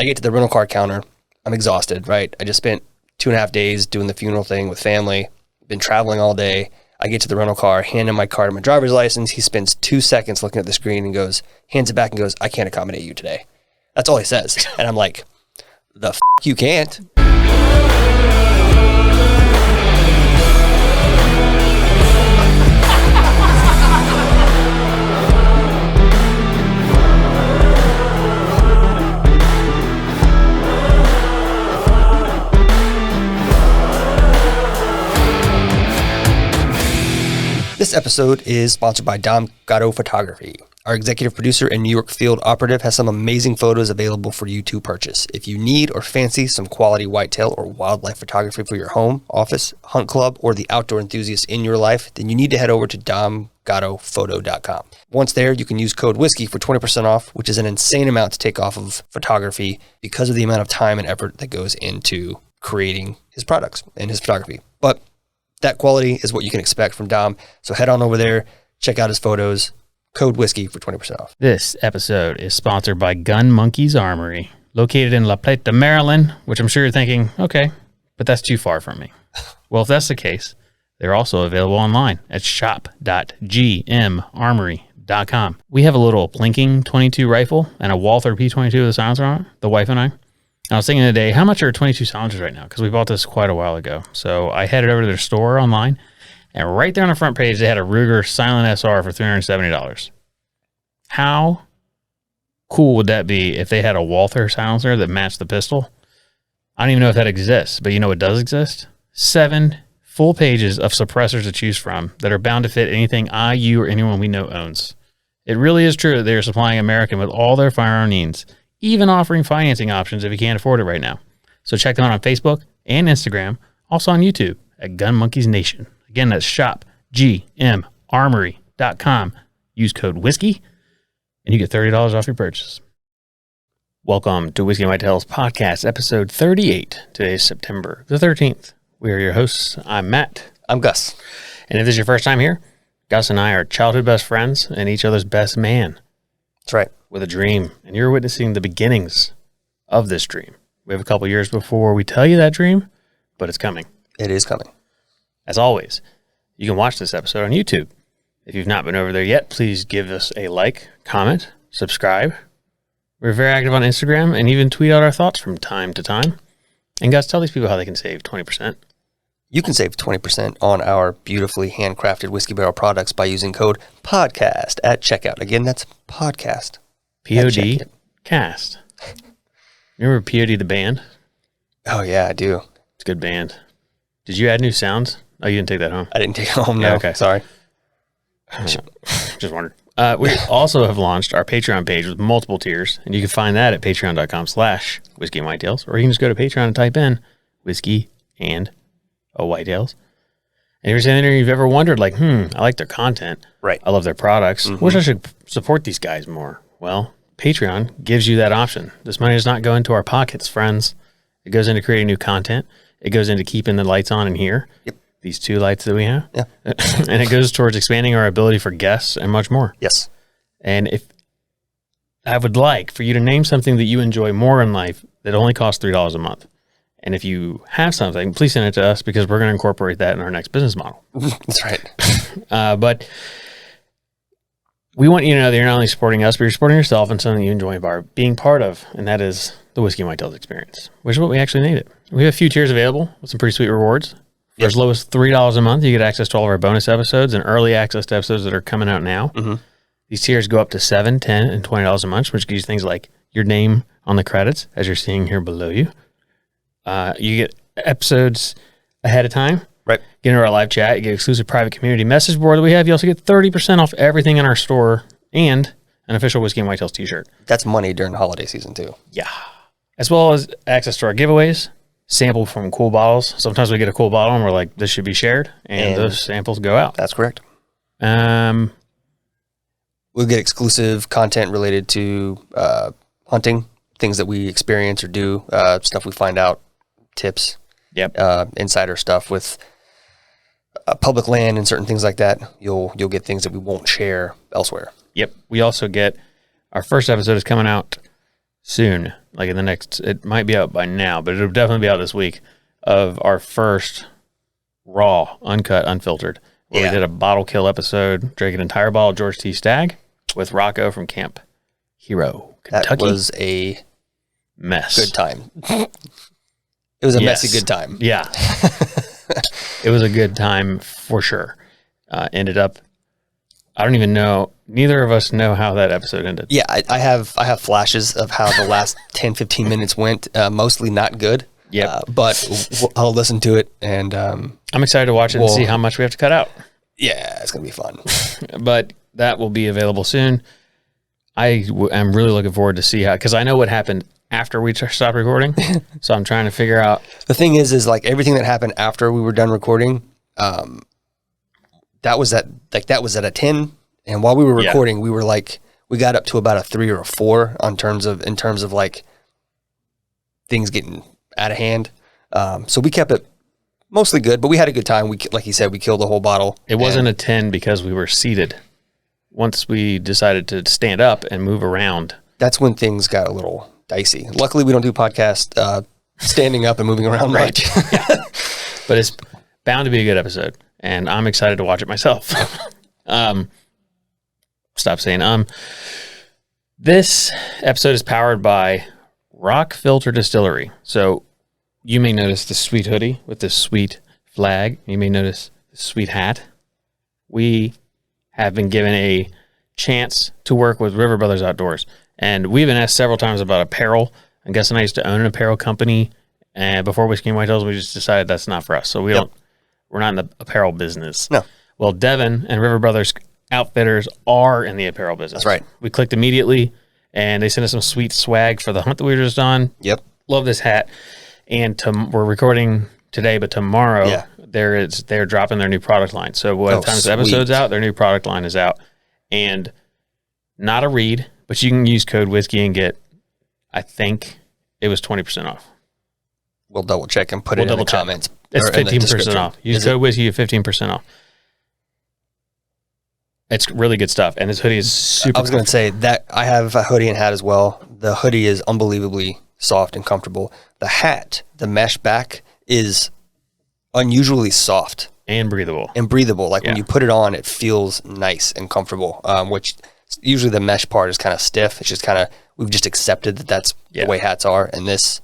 I get to the rental car counter. I'm exhausted, right? I just spent 2.5 days doing the funeral thing with family, been traveling all day. I get to the rental car, hand him my card and my driver's license. He spends 2 seconds looking at the screen and hands it back and goes, I can't accommodate you today. That's all he says. And I'm like, the f*** you can't. This episode is sponsored by Gatto Photography. Our executive producer and New York field operative has some amazing photos available for you to purchase. If you need or fancy some quality whitetail or wildlife photography for your home, office, hunt club, or the outdoor enthusiast in your life, then you need to head over to domgattophoto.com. Once there, you can use code WHISKEY for 20% off, which is an insane amount to take off of photography because of the amount of time and effort that goes into creating his products and his photography. But that quality is what you can expect from Dom. So head on over there, check out his photos, code WHISKEY for 20% off. This episode is sponsored by Gun Monkey's Armory, located in La Plata, Maryland, which I'm sure you're thinking, okay, but that's too far from me. Well, if that's the case, they're also available online at shop.gmarmory.com. We have a little Plinking 22 rifle and a Walther P22 with a silencer on it, the wife and I. I was thinking today, how much are 22 silencers right now? Because we bought this quite a while ago. So I headed over to their store online, and right there on the front page, they had a Ruger Silent SR for $370. How cool would that be if they had a Walther silencer that matched the pistol? I don't even know if that exists, but you know what does exist? 7 full pages of suppressors to choose from that are bound to fit anything I, you, or anyone we know owns. It really is true that they are supplying American with all their firearm needs, even offering financing options if you can't afford it right now. So check them out on Facebook and Instagram, also on YouTube at Gun Monkeys Nation. Again, that's shop.gmarmory.com. Use code WHISKEY, and you get $30 off your purchase. Welcome to Whiskey and Whitetails Podcast, episode 38. Today is September the 13th. We are your hosts. I'm Matt. I'm Gus. And if this is your first time here, Gus and I are childhood best friends and each other's best man. That's right. With a dream, and you're witnessing the beginnings of this dream. We have a couple years before we tell you that dream, but it's coming. It is coming. As always, you can watch this episode on YouTube. If you've not been over there yet, please give us a like, comment, subscribe. We're very active on Instagram and even tweet out our thoughts from time to time. And guys, tell these people how they can save 20%. You can save 20% on our beautifully handcrafted whiskey barrel products by using code PODCAST at checkout. Again, that's podcast. POD cast. Remember POD the band? Oh, yeah, I do. It's a good band. Did you add new sounds? Oh, you didn't take that home? I didn't take it home, no. Yeah, okay. Sorry. Just wondered. We also have launched our Patreon page with multiple tiers, and you can find that at patreon.com/whiskey and whitetails, or you can just go to Patreon and type in whiskey and whitetails. And if you're saying you've ever wondered, like, I like their content. Right. I love their products. Wish I should support these guys more. Well, Patreon gives you that option. This money does not go into our pockets, friends. It goes into creating new content. It goes into keeping the lights on in here. Yep. These 2 lights that we have. Yeah. And it goes towards expanding our ability for guests and much more. Yes. And if I would like for you to name something that you enjoy more in life that only costs $3 a month. And if you have something, please send it to us because we're going to incorporate that in our next business model. That's right. But we want you to know that you're not only supporting us, but you're supporting yourself and something you enjoy being part of, and that is the Whiskey and Whitetails experience, which is what we actually named it. We have a few tiers available with some pretty sweet rewards. For as low as $3 a month, you get access to all of our bonus episodes and early access to episodes that are coming out now. These tiers go up to $7, $10, and $20 a month, which gives you things like your name on the credits, as you're seeing here below you. You get episodes ahead of time. Right. Get into our live chat. You get exclusive private community message board that we have. You also get 30% off everything in our store and an official Whiskey and Whitetails t-shirt. That's money during the holiday season, too. Yeah. As well as access to our giveaways, sample from cool bottles. Sometimes we get a cool bottle and we're like, this should be shared, and those samples go out. That's correct. We'll get exclusive content related to hunting, things that we experience or do, stuff we find out, tips, insider stuff with public land and certain things like that. You'll get things that we won't share elsewhere. Yep. We also get, our first episode is coming out soon. like in the next, it might be out by now, but it'll definitely be out this week, of our first raw, uncut, unfiltered, where we did a bottle kill episode, drank an entire bottle of George T. Stagg with Rocco from Camp Hero, Kentucky. That was a mess. Good time. It was a messy good time. Yeah. It was a good time for sure. Ended up, I don't even know, neither of us know how that episode ended. Yeah, I have flashes of how the last 10, 15 minutes went, mostly not good. Yeah, but I'll listen to it, and I'm excited to watch it and see how much we have to cut out. Yeah, it's going to be fun. But that will be available soon. I am really looking forward to see how, because I know what happened after we stopped recording, so I'm trying to figure out. The thing is like everything that happened after we were done recording, that was at a 10, and while we were recording, we were like, we got up to about a 3 or a 4 in terms of like things getting out of hand. So we kept it mostly good, but we had a good time. Like you said, we killed the whole bottle. It wasn't a 10 because we were seated. Once we decided to stand up and move around, that's when things got a little dicey. Luckily, we don't do podcast standing up and moving around much. Yeah. But it's bound to be a good episode, and I'm excited to watch it myself. Stop saying This episode is powered by Rockfilter Distillery. So you may notice the sweet hoodie with this sweet flag. You may notice the sweet hat. We have been given a chance to work with River Brothers Outdoors. And we've been asked several times about apparel. I'm guessing I used to own an apparel company. And before Whiskey and Whitetails, we just decided that's not for us. So we're not in the apparel business. No. Well, Devin and River Brothers Outfitters are in the apparel business. That's right. We clicked immediately, and they sent us some sweet swag for the hunt that we were just on. Yep. Love this hat. And we're recording today, but tomorrow they're dropping their new product line. So by the time this episode's out, their new product line is out. And not a read, but you can use code whiskey and get, I think it was 20% off. We'll double check and put it in the comments. It's 15% off. Use code whiskey, you get 15% off. It's really good stuff, and this hoodie is super. I was going to say that I have a hoodie and hat as well. The hoodie is unbelievably soft and comfortable. The hat, the mesh back, is unusually soft and breathable. Like when you put it on, it feels nice and comfortable. Which usually the mesh part is kind of stiff. It's just kind of, we've just accepted that that's the way hats are, and this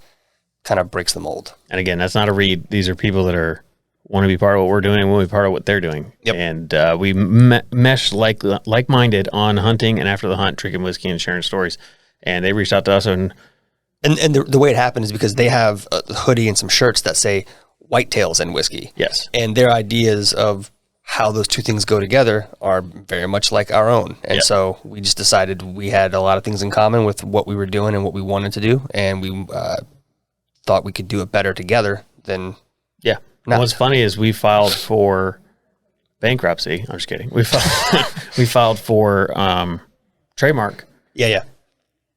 kind of breaks the mold. And again, that's not a read. These are people that want to be part of what we're doing and want to be part of what they're doing. Yep. And we mesh like-minded on hunting and after the hunt, drinking whiskey and sharing stories. And they reached out to us and the way it happened is because they have a hoodie and some shirts that say Whitetails and whiskey. Yes. And their ideas of how those two things go together are very much like our own. And so we just decided we had a lot of things in common with what we were doing and what we wanted to do. And we thought we could do it better together than... Yeah. What's funny is we filed for bankruptcy. I'm just kidding. We filed for trademark. Yeah.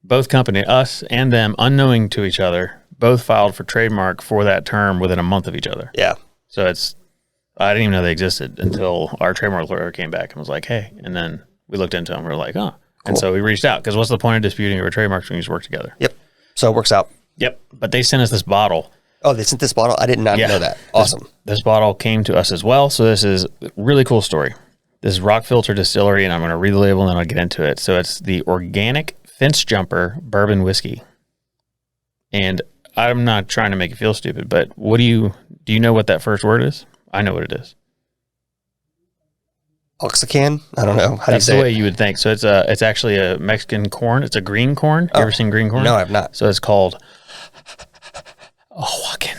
Both company, us and them, unknowing to each other, both filed for trademark for that term within a month of each other. Yeah. So I didn't even know they existed until our trademark lawyer came back and was like, hey. And then we looked into them. We were like, oh. Cool. And so we reached out because what's the point of disputing over trademarks when you just work together? Yep. So it works out. Yep. But they sent us this bottle. Oh, they sent this bottle? I did not know that. Awesome. This bottle came to us as well. So this is a really cool story. This is Rockfilter Distillery, and I'm going to read the label and then I'll get into it. So it's the Organic Fence Jumper Bourbon Whiskey. And I'm not trying to make you feel stupid, but do you know what that first word is? I know what it is. Oxycan? I don't know. That's the way you would think. So it's actually a Mexican corn. It's a green corn. You ever seen green corn? No, I have not. So it's called Oaxacan.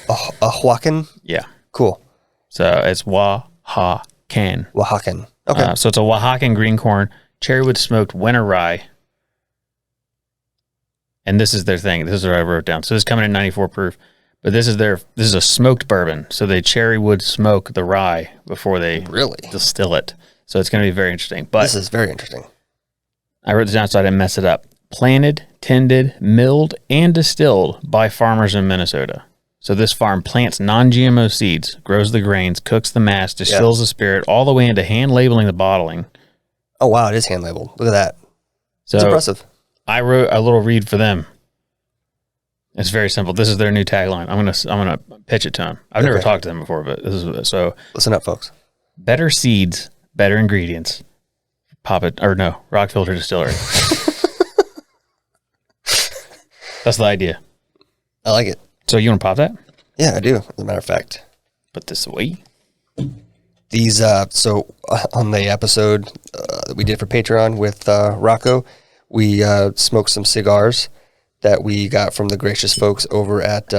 Oaxacan? Yeah. Cool. So it's Oaxacan. Oaxacan. Okay. So it's a Oaxacan green corn, cherrywood smoked winter rye. And this is their thing. This is what I wrote down. So this is coming in 94 proof. But this is a smoked bourbon. So they cherrywood smoke the rye before they distill it. So it's going to be very interesting. But this is very interesting. I wrote this down so I didn't mess it up. Planted, tended, milled, and distilled by farmers in Minnesota. So this farm plants non-GMO seeds, grows the grains, cooks the mash, distills the spirit, all the way into hand labeling the bottling. Oh, wow. It is hand labeled. Look at that. So it's impressive. I wrote a little read for them. It's very simple. This is their new tagline. I'm gonna pitch it to them. I've never talked to them before, but this is so. Listen up, folks. Better seeds, better ingredients. Rockfilter Distillery. That's the idea. I like it. So you want to pop that? Yeah, I do. As a matter of fact, Put this away. these. So on the episode that we did for Patreon with Rocco, we smoked some cigars that we got from the gracious folks over at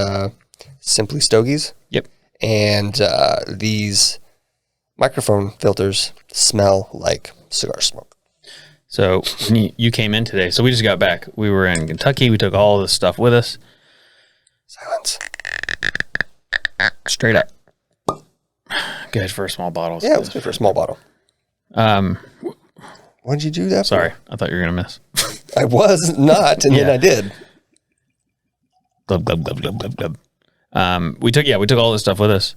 Simply Stogies. Yep. And these microphone filters smell like cigar smoke. So when you came in today, so we just got back. We were in Kentucky. We took all this stuff with us. Silence. Straight up. Good for a small bottle. Yeah, it was good for a small bottle. What did you do that Sorry, for? I thought you were going to miss. I was not, and then I did. Glub, glub, glub, glub, glub, glub. We took all this stuff with us.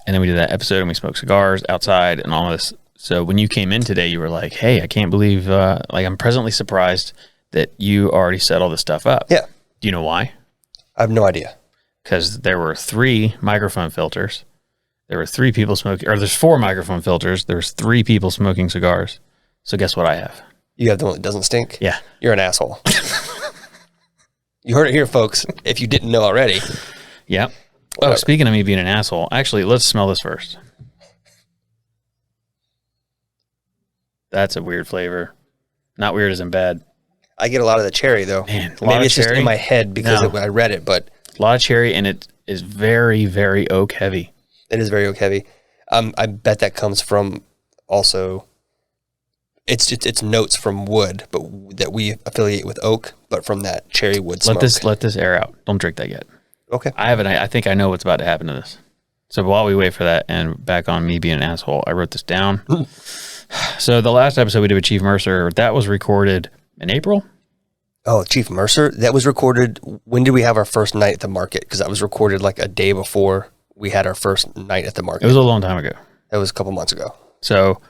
And then we did that episode and we smoked cigars outside and all of this. So when you came in today, you were like, hey, I can't believe, I'm presently surprised that you already set all this stuff up. Yeah. Do you know why? I have no idea. Because there were 3 microphone filters. There were 3 people smoking, or there's 4 microphone filters. There's 3 people smoking cigars. So guess what I have? You have the one that doesn't stink? Yeah. You're an asshole. You heard it here, folks, if you didn't know already. Yep. Whatever. Oh, speaking of me being an asshole, actually, let's smell this first. That's a weird flavor. Not weird as in bad. I get a lot of the cherry, though. Man, maybe it's just in my head because I read it, but... A lot of cherry, and it is very, very oak heavy. It is very oak heavy. I bet that comes from also... It's notes from wood, but that we affiliate with oak, but from that cherry wood smoke. Let this air out. Don't drink that yet. Okay. I think I know what's about to happen to this. So while we wait for that, and back on me being an asshole, I wrote this down. So the last episode we did with Chief Mercer, that was recorded in April. Oh, Chief Mercer? That was recorded... When did we have our first night at the market? Because that was recorded like a day before we had our first night at the market. It was a long time ago. That was a couple months ago. So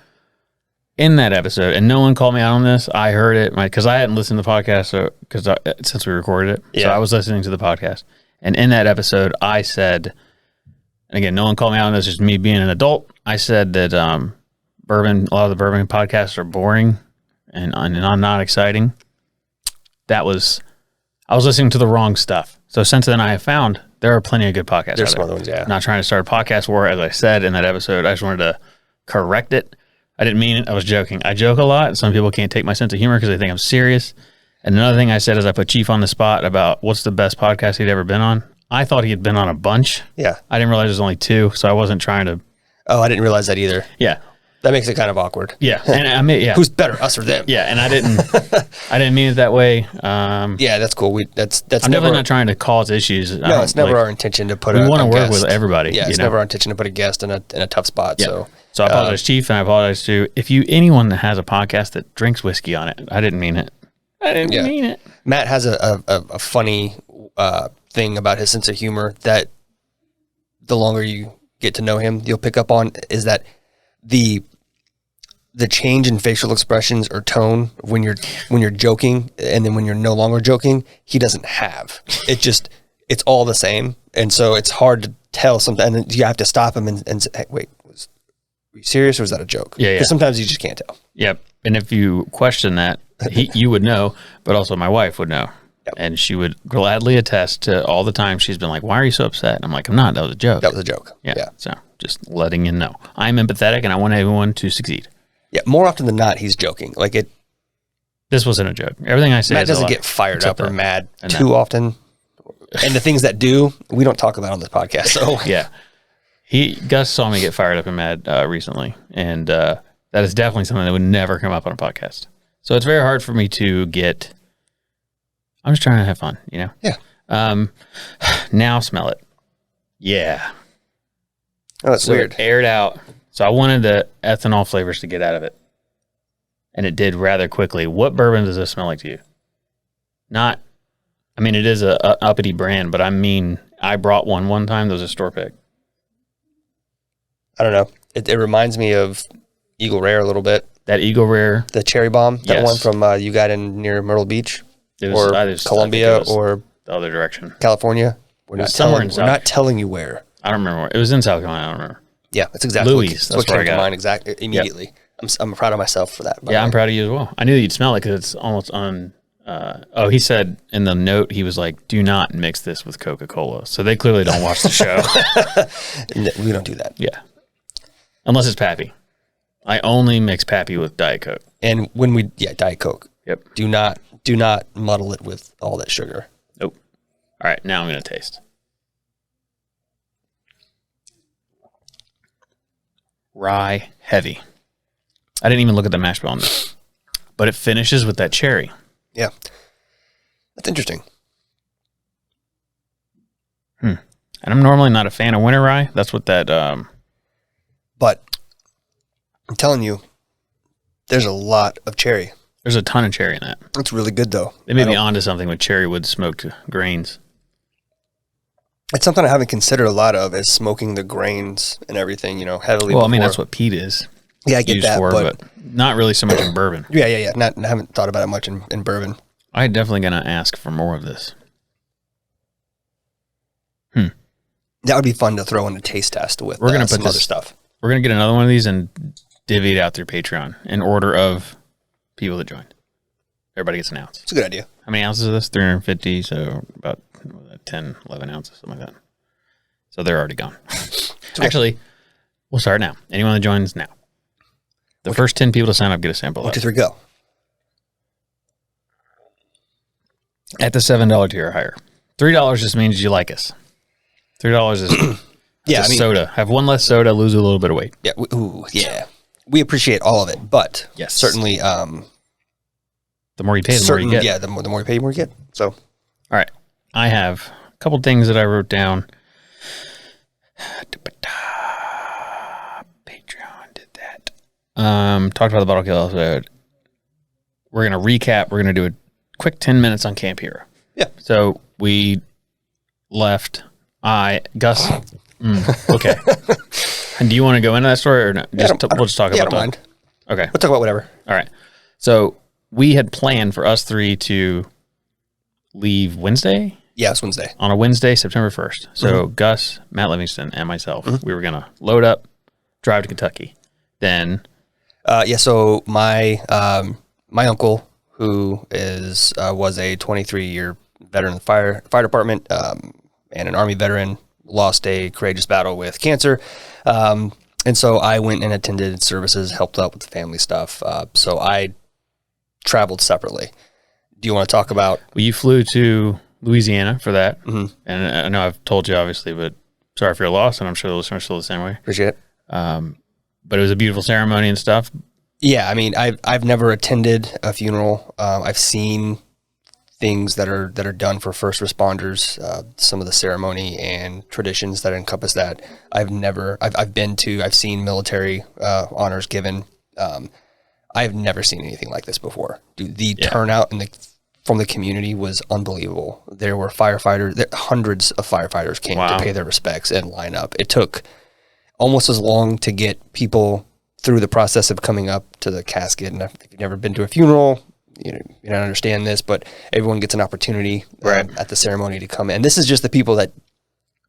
in that episode, and no one called me out on this, I heard it because I hadn't listened to the podcast since we recorded it. Yeah. So I was listening to the podcast. And in that episode, I said, and again, no one called me out on this, just me being an adult. I said that a lot of the bourbon podcasts are boring and not exciting. I was listening to the wrong stuff. So since then, I have found there are plenty of good podcasts. There's some other ones, yeah. I'm not trying to start a podcast war, as I said in that episode. I just wanted to correct it. I didn't mean it. I was joking. I joke a lot. Some people can't take my sense of humor because they think I'm serious. And another thing I said is I put Chief on the spot about what's the best podcast he'd ever been on. I thought he had been on a bunch. Yeah. I didn't realize there's only 2, so I wasn't trying to. Oh, I didn't realize that either. Yeah. That makes it kind of awkward. Yeah. And I mean, yeah. Who's better, us or them? Yeah. And I didn't mean it that way. Yeah, that's cool. That's I'm never, definitely not trying to cause issues. No, it's never our intention to put we want to work with everybody. Yeah, it's never our intention to put a guest in a tough spot. Yeah. So I apologize, Chief, and I apologize to anyone that has a podcast that drinks whiskey on it. I didn't mean it. I didn't mean it. Matt has a funny thing about his sense of humor that the longer you get to know him, you'll pick up on, is that the change in facial expressions or tone when you're joking and then when you're no longer joking, he doesn't have. It's all the same. And so it's hard to tell sometimes, and you have to stop him and say, hey, wait, were you serious or was that a joke? Yeah. Because sometimes you just can't tell. Yep. And if you question that, you would know, but also my wife would know. Yep. And she would gladly attest to all the time she's been like, why are you so upset? And I'm like, I'm not. That was a joke. That was a joke. Yeah. So just letting you know. I'm empathetic and I want everyone to succeed. Yeah. More often than not, he's joking. Like this wasn't a joke. Everything I say Matt is doesn't get fired up or mad too often. And the things that do, we don't talk about on this podcast. So yeah. Gus saw me get fired up and mad recently. And that is definitely something that would never come up on a podcast. So it's very hard for me to get. I'm just trying to have fun, you know? Yeah. Now smell it. Yeah. Oh, that's weird. It aired out. So I wanted the ethanol flavors to get out of it. And it did rather quickly. What bourbon does this smell like to you? It is a uppity brand, but I brought one time. That was a store pick. I don't know. It reminds me of Eagle Rare a little bit. That Eagle Rare. The Cherry Bomb. That one from you got in near Myrtle Beach. Or Columbia or the other direction. California. We're not telling you where. I don't remember where. It was in South Carolina. I don't remember. Yeah, that's exactly Louis. what came to mind immediately. Yep. I'm proud of myself for that. Yeah, I'm proud of you as well. I knew you'd smell it because it's almost on. He said in the note, he was like, do not mix this with Coca-Cola. So they clearly don't watch the show. We don't do that. Yeah. Unless it's Pappy. I only mix Pappy with Diet Coke. And Diet Coke. Yep. Do not muddle it with all that sugar. Nope. All right, now I'm going to taste. Rye heavy. I didn't even look at the mash bill on this, but it finishes with that cherry. Yeah. That's interesting. And I'm normally not a fan of winter rye. That's what that... But I'm telling you, there's a lot of cherry. There's a ton of cherry in that. It's really good, though. They may be onto something with cherry wood smoked grains. It's something I haven't considered a lot of, is smoking the grains and everything, heavily. Well, I mean, that's what peat is. Yeah, I get that, but not really so much in bourbon. Yeah. I haven't thought about it much in bourbon. I'm definitely going to ask for more of this. That would be fun to throw in a taste test with some other stuff. We're going to get another one of these and divvy it out through Patreon in order of people that joined. Everybody gets an ounce. It's a good idea. How many ounces is this? 350, so about 10, 11 ounces, something like that. So they're already gone. Actually, we'll start now. Anyone that joins now. The first 10 people to sign up get a sample. 1, 2, 3, go. At the $7 tier or higher. $3 just means you like us. $3 is soda. Have one less soda, lose a little bit of weight. Yeah. We appreciate all of it, but yes, certainly the more you pay, the more you get. Yeah, the more you pay, the more you get. So, all right. I have a couple things that I wrote down. Patreon did that. Talked about the bottle kill episode. We're going to recap. We're going to do a quick 10 minutes on Camp Hero. Yeah. So we left. Gus. Okay. And do you want to go into that story or no? We'll just talk about I don't mind. Okay. We'll talk about whatever. All right. So we had planned for us three to leave Wednesday. Yeah, it's Wednesday. On a Wednesday, September 1st. So Gus, Matt Livingston, and myself, we were going to load up, drive to Kentucky. Then... so my uncle, who was a 23-year veteran of the fire department, and an Army veteran, lost a courageous battle with cancer. And so I went and attended services, helped out with the family stuff. So I traveled separately. Do you want to talk about... Well, you flew to Louisiana for that. And I know I've told you, obviously, but sorry for your loss, and I'm sure the listeners feel the same way. Appreciate it. But it was a beautiful ceremony and stuff. Yeah, I mean, I've never attended a funeral. I've seen things that are done for first responders, some of the ceremony and traditions that encompass that. I've seen military honors given. I've never seen anything like this before. Dude, the turnout from the community was unbelievable. There were hundreds of firefighters came to pay their respects and line up. It took almost as long to get people through the process of coming up to the casket. And if you've never been to a funeral, you don't understand this, but everyone gets an opportunity at the ceremony to come in. And this is just the people that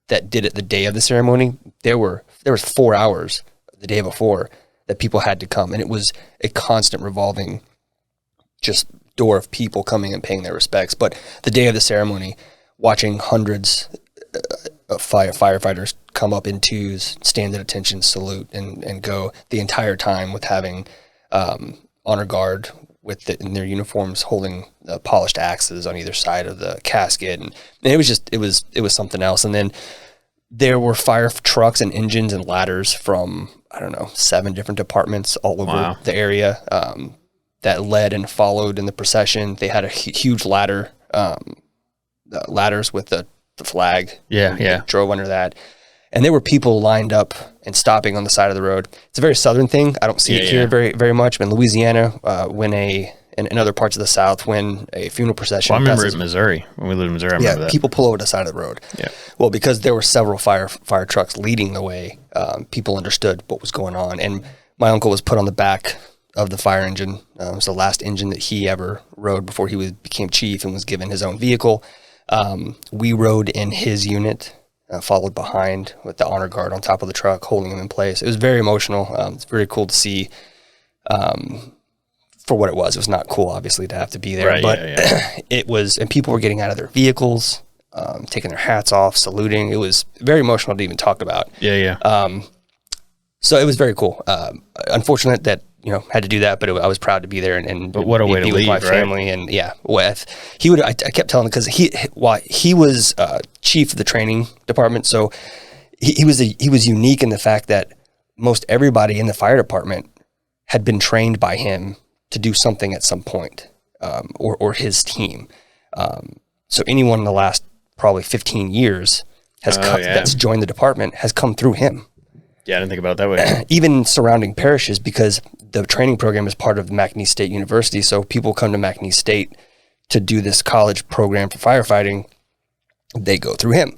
did it the day of the ceremony. There was 4 hours the day before that people had to come, and it was a constant revolving just door of people coming and paying their respects. But the day of the ceremony, watching hundreds of firefighters come up in twos, stand at attention, salute, and go the entire time with having honor guard in their uniforms, holding polished axes on either side of the casket, and it was something else. And then there were fire trucks and engines and ladders from 7 different departments all over the area that led and followed in the procession. They had a huge ladder, ladders with the flag. Yeah. Drove under that. And there were people lined up and stopping on the side of the road. It's a very southern thing. I don't see it here very, very much. But in Louisiana, in other parts of the South, when a funeral procession... Well, I remember in Missouri. When we lived in Missouri, I remember that. People pull over to the side of the road. Yeah. Well, because there were several fire trucks leading the way, people understood what was going on. And my uncle was put on the back of the fire engine. It was the last engine that he ever rode before he became chief and was given his own vehicle. We rode in his unit, followed behind with the honor guard on top of the truck, holding him in place. It was very emotional. It's very cool to see for what it was. It was not cool, obviously, to have to be there, Right, but yeah. it was, and people were getting out of their vehicles, taking their hats off, saluting. It was very emotional to even talk about. Yeah. So it was very cool. Unfortunate that, had to do that, but I was proud to be there and But what a way to be with leave, my right? family. And I kept telling him, because he was chief of the training department. So he was unique in the fact that most everybody in the fire department had been trained by him to do something at some point, or his team. So anyone in the last probably 15 years that's joined the department has come through him. Yeah, I didn't think about it that way. Even surrounding parishes, because the training program is part of McNeese State University. So people come to McNeese State to do this college program for firefighting. They go through him.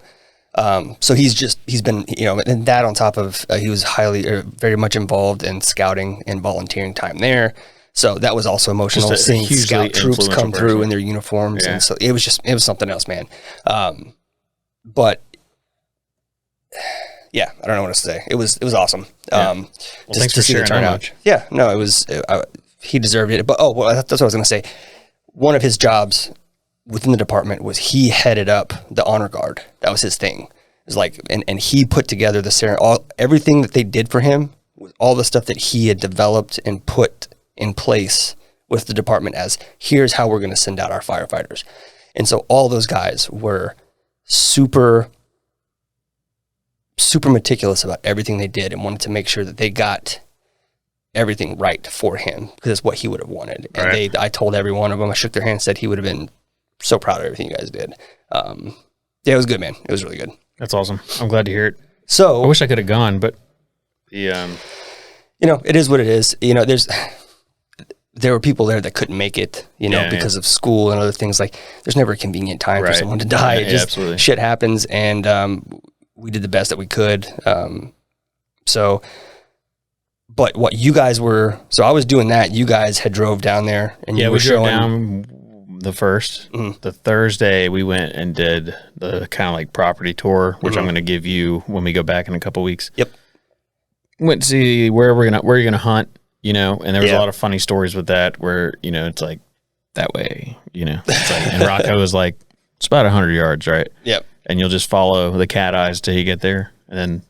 So he's been, and that on top of, he was very much involved in scouting and volunteering time there. So that was also emotional, seeing scout troops come through in their uniforms. Yeah. And so it was something else, man. But yeah, I don't know what to say. It was awesome. Yeah. Well, thanks for sharing that much. Yeah, no, it was, he deserved it. But, that's what I was going to say. One of his jobs within the department was he headed up the honor guard. That was his thing. It was like, and he put together everything that they did for him, all the stuff that he had developed and put in place with the department as, here's how we're going to send out our firefighters. And so all those guys were super meticulous about everything they did and wanted to make sure that they got everything right for him, because it's what he would have wanted. And right. I told every one of them, I shook their hand and said he would have been so proud of everything you guys did. Yeah, it was good, man. It was really good. That's awesome. I'm glad to hear it. So I wish I could have gone, but it is what it is. There were people there that couldn't make it, because of school and other things. Like, there's never a convenient time for someone to die. Yeah, absolutely. Shit happens, and we did the best that we could. But what you guys were, so I was doing that. You guys had drove down there, and you were drove down the first. Mm-hmm. The Thursday we went and did the kind of like property tour, which I'm going to give you when we go back in a couple weeks. Yep. Went to see where you're gonna hunt, and there was a lot of funny stories with that, where it's like that way, it's like, and Rocco was like, it's about 100 yards, right? Yep. And you'll just follow the cat eyes till you get there, and then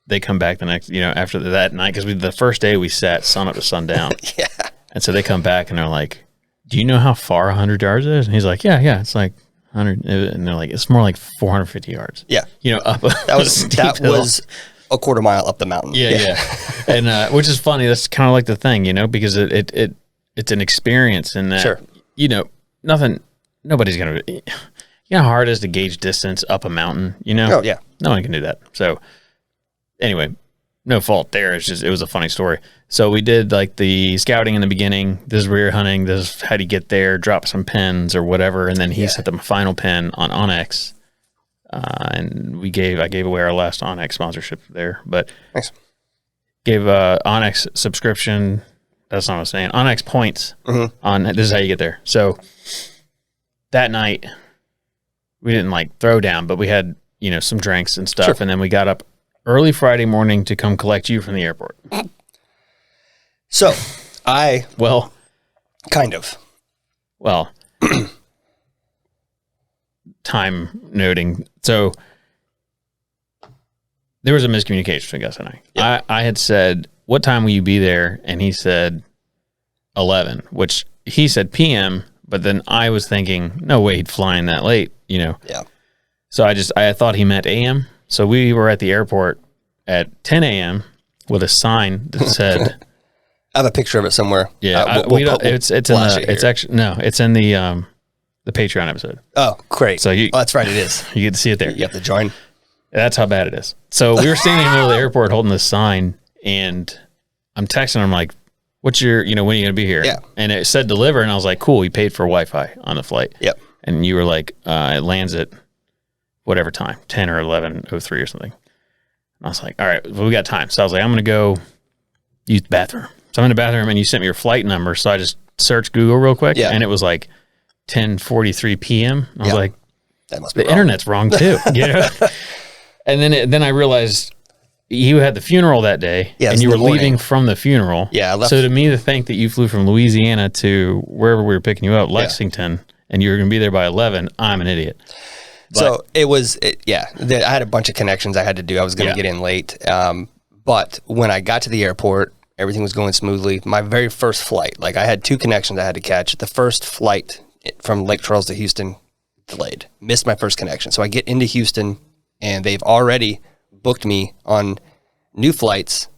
they come back the next, after that night, because the first day we sat sun up to sundown. Yeah. And so they come back and they're like, do you know how far 100 yards is? And he's like, yeah, it's like 100. And they're like, it's more like 450 yards. Yeah. Up that was a quarter mile up the mountain. Yeah. And which is funny. That's kind of like the thing, because it's an experience in that, sure. Nobody's going to, how hard it is to gauge distance up a mountain, Oh, yeah. No one can do that. So anyway, no fault there. It was a funny story. So we did like the scouting in the beginning. This is where you're hunting. This is how do you get there, drop some pins or whatever. And then he set them a final pin on Onyx. And I gave away our last Onyx sponsorship there, but nice. Gave Onyx subscription. That's not what I'm saying. Onyx points on, this is how you get there. So that night we didn't like throw down, but we had, some drinks and stuff. Sure. And then we got up early Friday morning to come collect you from the airport. So kind of. Well, time noting. So there was a miscommunication between Gus and I. Yep. I had said, what time will you be there? And he said 11, which he said PM, but then I was thinking, no way he'd fly in that late, Yeah. So I thought he meant AM. So we were at the airport at 10 a.m. with a sign that said, I have a picture of it somewhere. Yeah. It's in the Patreon episode. Oh, great. So that's right. It is. You get to see it there. You have to join. That's how bad it is. So we were standing in the middle of the airport holding this sign, and I'm texting him like, what's your, when are you going to be here? Yeah. And it said deliver, and I was like, cool, we paid for Wi-Fi on the flight. Yep. And you were like, it lands at whatever time, 10 or 11:03 or something. And I was like, all right, well, we got time. So I was like, I'm going to go use the bathroom. So I'm in the bathroom, and you sent me your flight number, so I just searched Google real quick, and it was like 10:43 p.m. I was like, That must be the wrong. internet's wrong too. And then I realized you had the funeral that day, Yeah, and you were morning. leaving from the funeral. Yeah, I left. So to me, to think that you flew from Louisiana to wherever we were picking you up, Lexington, and you were going to be there by 11, I'm an idiot. But, so I had a bunch of connections I had to do. I was going to get in late. But when I got to the airport, everything was going smoothly. My very first flight, like I had 2 connections I had to catch. The first flight from Lake Charles to Houston delayed. Missed my first connection. So I get into Houston, and they've already booked me on new flights,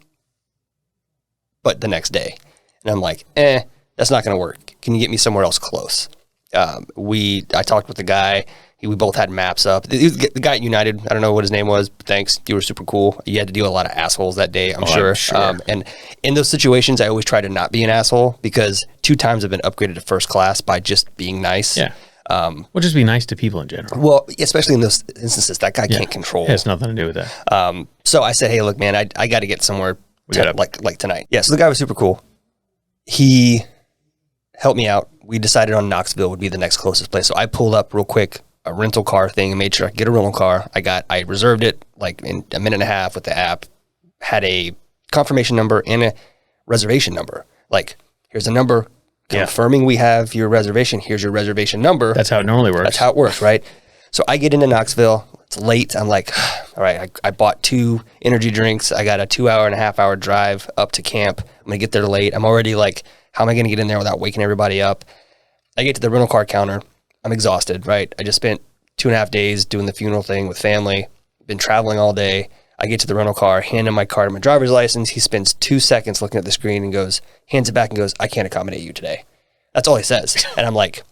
but the next day. And I'm like, that's not going to work. Can you get me somewhere else close? I talked with the guy. We both had maps up. The guy at United, I don't know what his name was, but thanks. You were super cool. You had to deal with a lot of assholes that day, I'm sure. And in those situations, I always try to not be an asshole, because 2 times I've been upgraded to first class by just being nice. Yeah. Well, just be nice to people in general. Well, especially in those instances, that guy can't control. It has nothing to do with that. So I said, hey, look, man, I got to get somewhere like tonight. Yeah, so the guy was super cool. He helped me out. We decided on Knoxville would be the next closest place. So I pulled up real quick a rental car thing and made sure I could get a rental car. I reserved it like in a minute and a half with the app, had a confirmation number and a reservation number. Like, here's a number confirming we have your reservation. Here's your reservation number. That's how it normally works. That's how it works, right? So I get into Knoxville. It's late. I'm like, all right, I bought 2 energy drinks. I got a 2.5 hour drive up to camp. I'm going to get there late. I'm already like, how am I going to get in there without waking everybody up? I get to the rental car counter. I'm exhausted, right? I just spent 2.5 days doing the funeral thing with family, been traveling all day. I get to the rental car, hand him my card and my driver's license. He spends 2 seconds looking at the screen and hands it back and goes, I can't accommodate you today. That's all he says. And I'm like,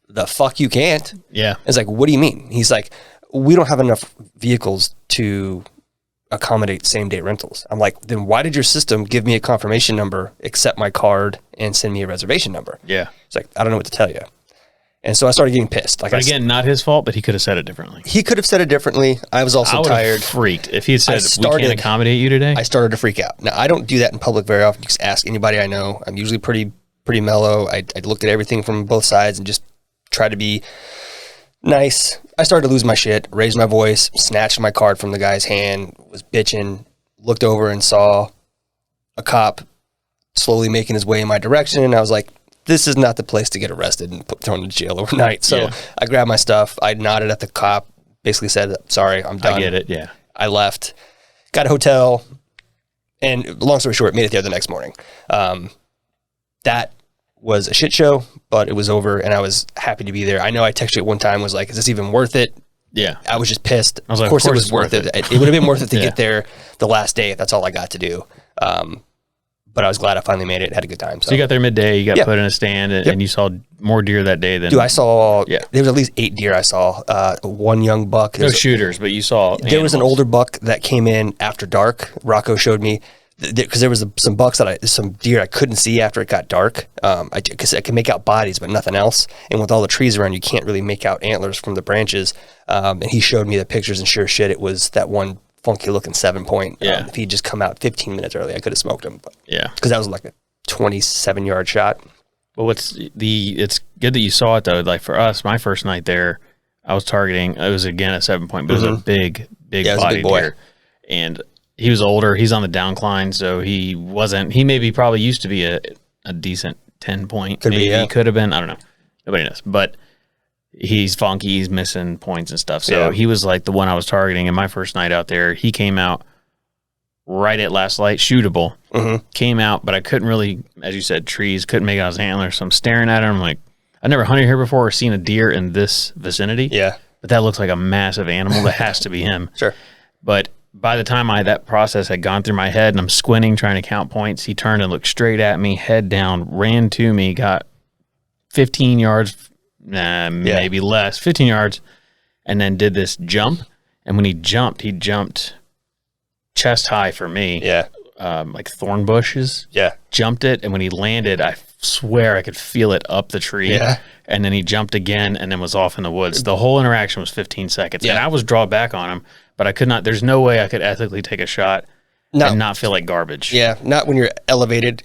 the fuck you can't? Yeah. It's like, what do you mean? He's like, we don't have enough vehicles to accommodate same day rentals. I'm like, then why did your system give me a confirmation number, accept my card, and send me a reservation number? Yeah. It's like, I don't know what to tell you. And so I started getting pissed. Like, but again, not his fault, but he could have said it differently. He could have said it differently. I was also tired. Freaked if he had said, we can't accommodate you today. I started to freak out. Now, I don't do that in public very often. Just ask anybody I know. I'm usually pretty mellow. I look at everything from both sides and just try to be nice. I started to lose my shit, raised my voice, snatched my card from the guy's hand, was bitching, looked over and saw a cop slowly making his way in my direction. And I was like, this is not the place to get arrested and thrown in jail overnight. So I grabbed my stuff. I nodded at the cop, basically said, sorry, I'm done. I get it, yeah. I left, got a hotel, and long story short, made it there the next morning. That was a shit show, but it was over, and I was happy to be there. I know I texted you at one time, was like, is this even worth it? Yeah. I was just pissed. I was like, of course it was worth it. It would have been worth it to get there the last day if that's all I got to do. But I was glad I finally made it. Had a good time. So you got there midday, you got put in a stand, and you saw more deer that day than... Dude, I saw... Yeah. There was at least 8 deer I saw. 1 young buck. No shooters, but you saw There was an older buck that came in after dark. Rocco showed me, because there was some deer I couldn't see after it got dark. Because I could make out bodies, but nothing else. And with all the trees around, you can't really make out antlers from the branches. And he showed me the pictures, and sure shit, it was that one funky looking 7-point. If he'd just come out 15 minutes early, I could have smoked him. But, because that was like a 27-yard shot. Well, it's good that you saw it though. Like for us, my first night there, I was targeting. It was again a 7-point, but it was a big body deer, and he was older. He's on the downcline, so he wasn't. He maybe probably used to be a decent 10-point. He could have been. I don't know. Nobody knows, but. He's funky, he's missing points and stuff. So he was like the one I was targeting. And my first night out there, he came out right at last light, shootable. Came out, but I couldn't really, as you said, trees, couldn't make out his antlers. So I'm staring at him like, I've never hunted here before or seen a deer in this vicinity. Yeah. But that looks like a massive animal. That has to be him. Sure. But by the time that process had gone through my head and I'm squinting, trying to count points, he turned and looked straight at me, head down, ran to me, got 15 yards, maybe less, 15 yards, and then did this jump. And when he jumped chest high for me. Yeah. Like thorn bushes. Yeah. Jumped it, and when he landed, I swear I could feel it up the tree. Yeah. And then he jumped again and then was off in the woods. The whole interaction was 15 seconds. Yeah. And I was drawn back on him, but I could not, there's no way I could ethically take a shot and not feel like garbage. Yeah. Not when you're elevated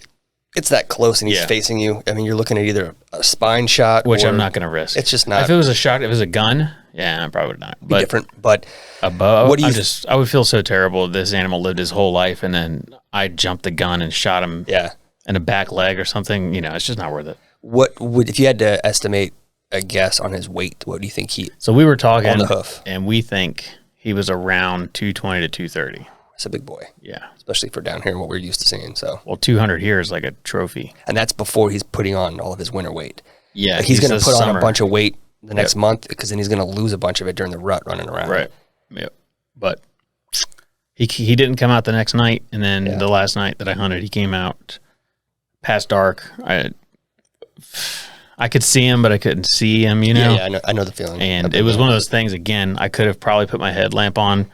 it's that close and he's facing you, I mean, you're looking at either a spine shot, which I'm not going to risk. It's just not. If it was a shot, if it was a gun, I probably would not. Be different, but a bow, I would feel so terrible if this animal lived his whole life and then I jumped the gun and shot him in a back leg or something. It's just not worth it. What would, if you had to estimate a guess on his weight, what do you think So we were talking on the hoof, and we think he was around 220 to 230. It's a big boy. Yeah. Especially for down here and what we're used to seeing. So 200 here is like a trophy. And that's before he's putting on all of his winter weight. Yeah. Like he's going to put on a bunch of weight the next month because then he's going to lose a bunch of it during the rut running around. Right. Yep. But he didn't come out the next night. And then the last night that I hunted, he came out past dark. I could see him, but I couldn't see him, Yeah, I know the feeling. And it was one of those things, again, I could have probably put my headlamp on,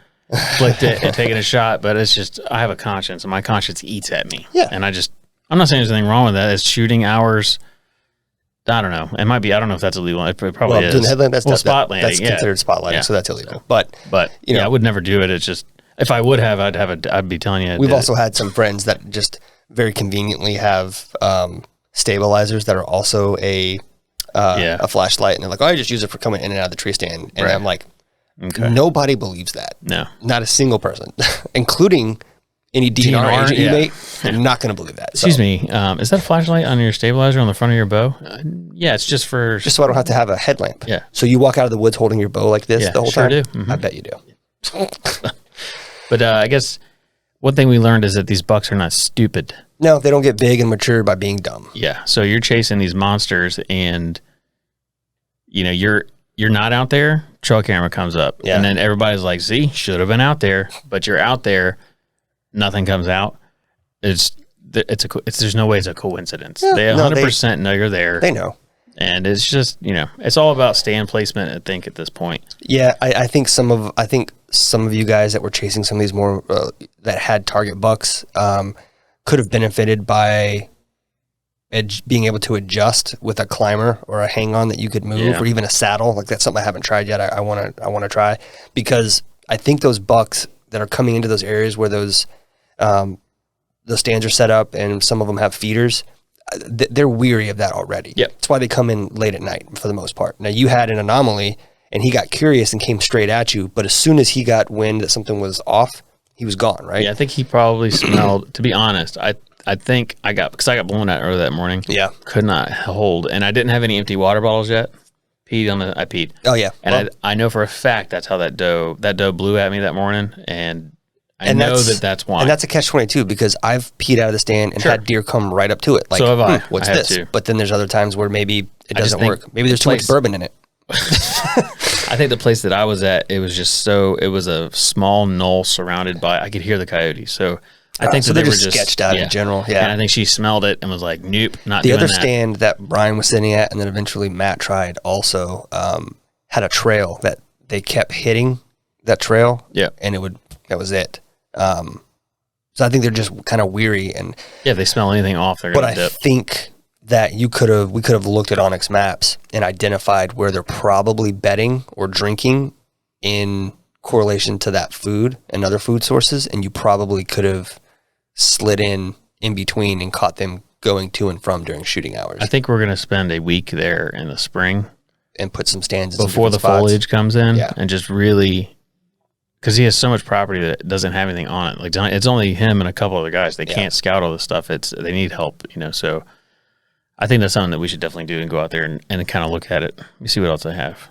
flicked it and taken a shot, but it's just, I have a conscience and my conscience eats at me. Yeah. And I'm not saying there's anything wrong with that. It's shooting hours. I don't know. It might be, I don't know if that's illegal. It probably is. Doing the headlamp, that's spotlighting. That's considered spotlighting, so that's illegal. But I would never do it. It's just, if I would have, I'd be telling you. We've also had some friends that just very conveniently have stabilizers that are also a flashlight, and they're like, I just use it for coming in and out of the tree stand. And I'm like, nobody believes that. No. Not a single person, including any DNR agent you make. I'm not going to believe that. Excuse me. Is that a flashlight on your stabilizer on the front of your bow? Yeah, it's just so I don't have to have a headlamp. Yeah. So you walk out of the woods holding your bow like this the whole time? do. Mm-hmm. I bet you do. But I guess one thing we learned is that these bucks are not stupid. No, they don't get big and mature by being dumb. Yeah. So you're chasing these monsters and, you're not out there, trail camera comes up. Yeah. And then everybody's like, see, should have been out there, but you're out there, nothing comes out. There's no way it's a coincidence. Yeah, they 100% know you're there. They know. And it's just, it's all about stand placement, I think, at this point. Yeah, I think some of you guys that were chasing some of these more that had target bucks could have benefited by being able to adjust with a climber or a hang on that you could move, or even a saddle. Like that's something I haven't tried yet. I want to try, because I think those bucks that are coming into those areas where those stands are set up and some of them have feeders, they're weary of that already. Yep. That's why they come in late at night for the most part. Now you had an anomaly and he got curious and came straight at you, but as soon as he got wind that something was off, he was gone, right? Yeah, I think he probably smelled, to be honest, I think because I got blown at early that morning. Yeah. Could not hold. And I didn't have any empty water bottles yet. I peed. Oh yeah. And I know for a fact that's how that doe blew at me that morning. And I know that's why. And that's a catch-22, because I've peed out of the stand and had deer come right up to it. Like, so have I. What's I this? Too. But then there's other times where maybe it doesn't work. Maybe there's too much bourbon in it. I think the place that I was at, it was a small knoll surrounded by, I could hear the coyotes. So I think so that they were just sketched out in general. Yeah. And I think she smelled it and was like, nope, not doing that. The other that. stand that Brian was sitting at and then eventually Matt tried also had a trail that they kept hitting that trail. Yeah. And that was it. So I think they're just kind of weary, and if they smell anything off, they're going to dip. But I think that we could have looked at Onyx maps and identified where they're probably bedding or drinking in correlation to that food and other food sources, and you probably could have slid in between and caught them going to and from during shooting hours. I think we're going to spend a week there in the spring and put some stands before the foliage comes in, and just really. Because he has so much property that doesn't have anything on it. Like it's only him and a couple other guys. They can't scout all this stuff. They need help, So I think that's something that we should definitely do and go out there and kind of look at it. Let me see what else I have.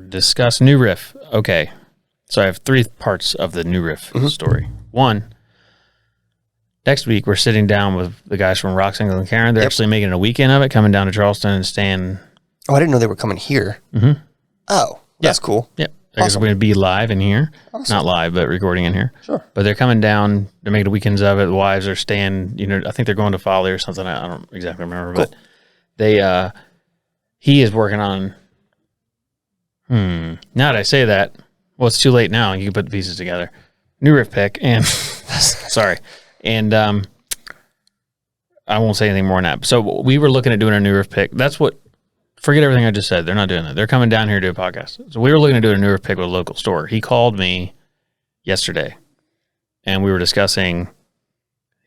Discuss new riff. Okay, so I have 3 parts of the new riff story. 1, next week we're sitting down with the guys from Rock Single and Karen. They're actually making a weekend of it, coming down to Charleston and staying. Oh, I didn't know they were coming here. Mm-hmm. Oh. That's cool. Yeah. They're going to be live in here. Awesome. Not live, but recording in here. Sure. But they're coming down. They're making weekends of it. The wives are staying, I think they're going to Folly or something. I don't exactly remember. Cool. But he is working on, now that I say that, well, it's too late now. You can put the pieces together. New riff pick. And, sorry. And I won't say anything more than that. So we were looking at doing a new riff pick. That's what. Forget everything I just said. They're not doing that. They're coming down here to do a podcast. So we were looking to do a newer pick with a local store. He called me yesterday, and we were discussing.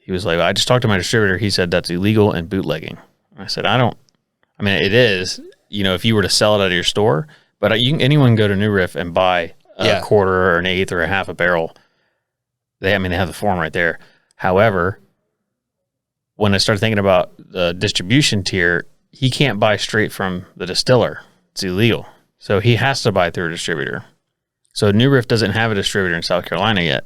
he was like, I just talked to my distributor. He said that's illegal and bootlegging. I said, it is, if you were to sell it out of your store, but anyone can go to New Riff and buy a quarter or an eighth or a half a barrel. They have the form right there. However, when I started thinking about the distribution tier, he can't buy straight from the distiller. It's illegal. So he has to buy through a distributor. So New Riff doesn't have a distributor in South Carolina yet.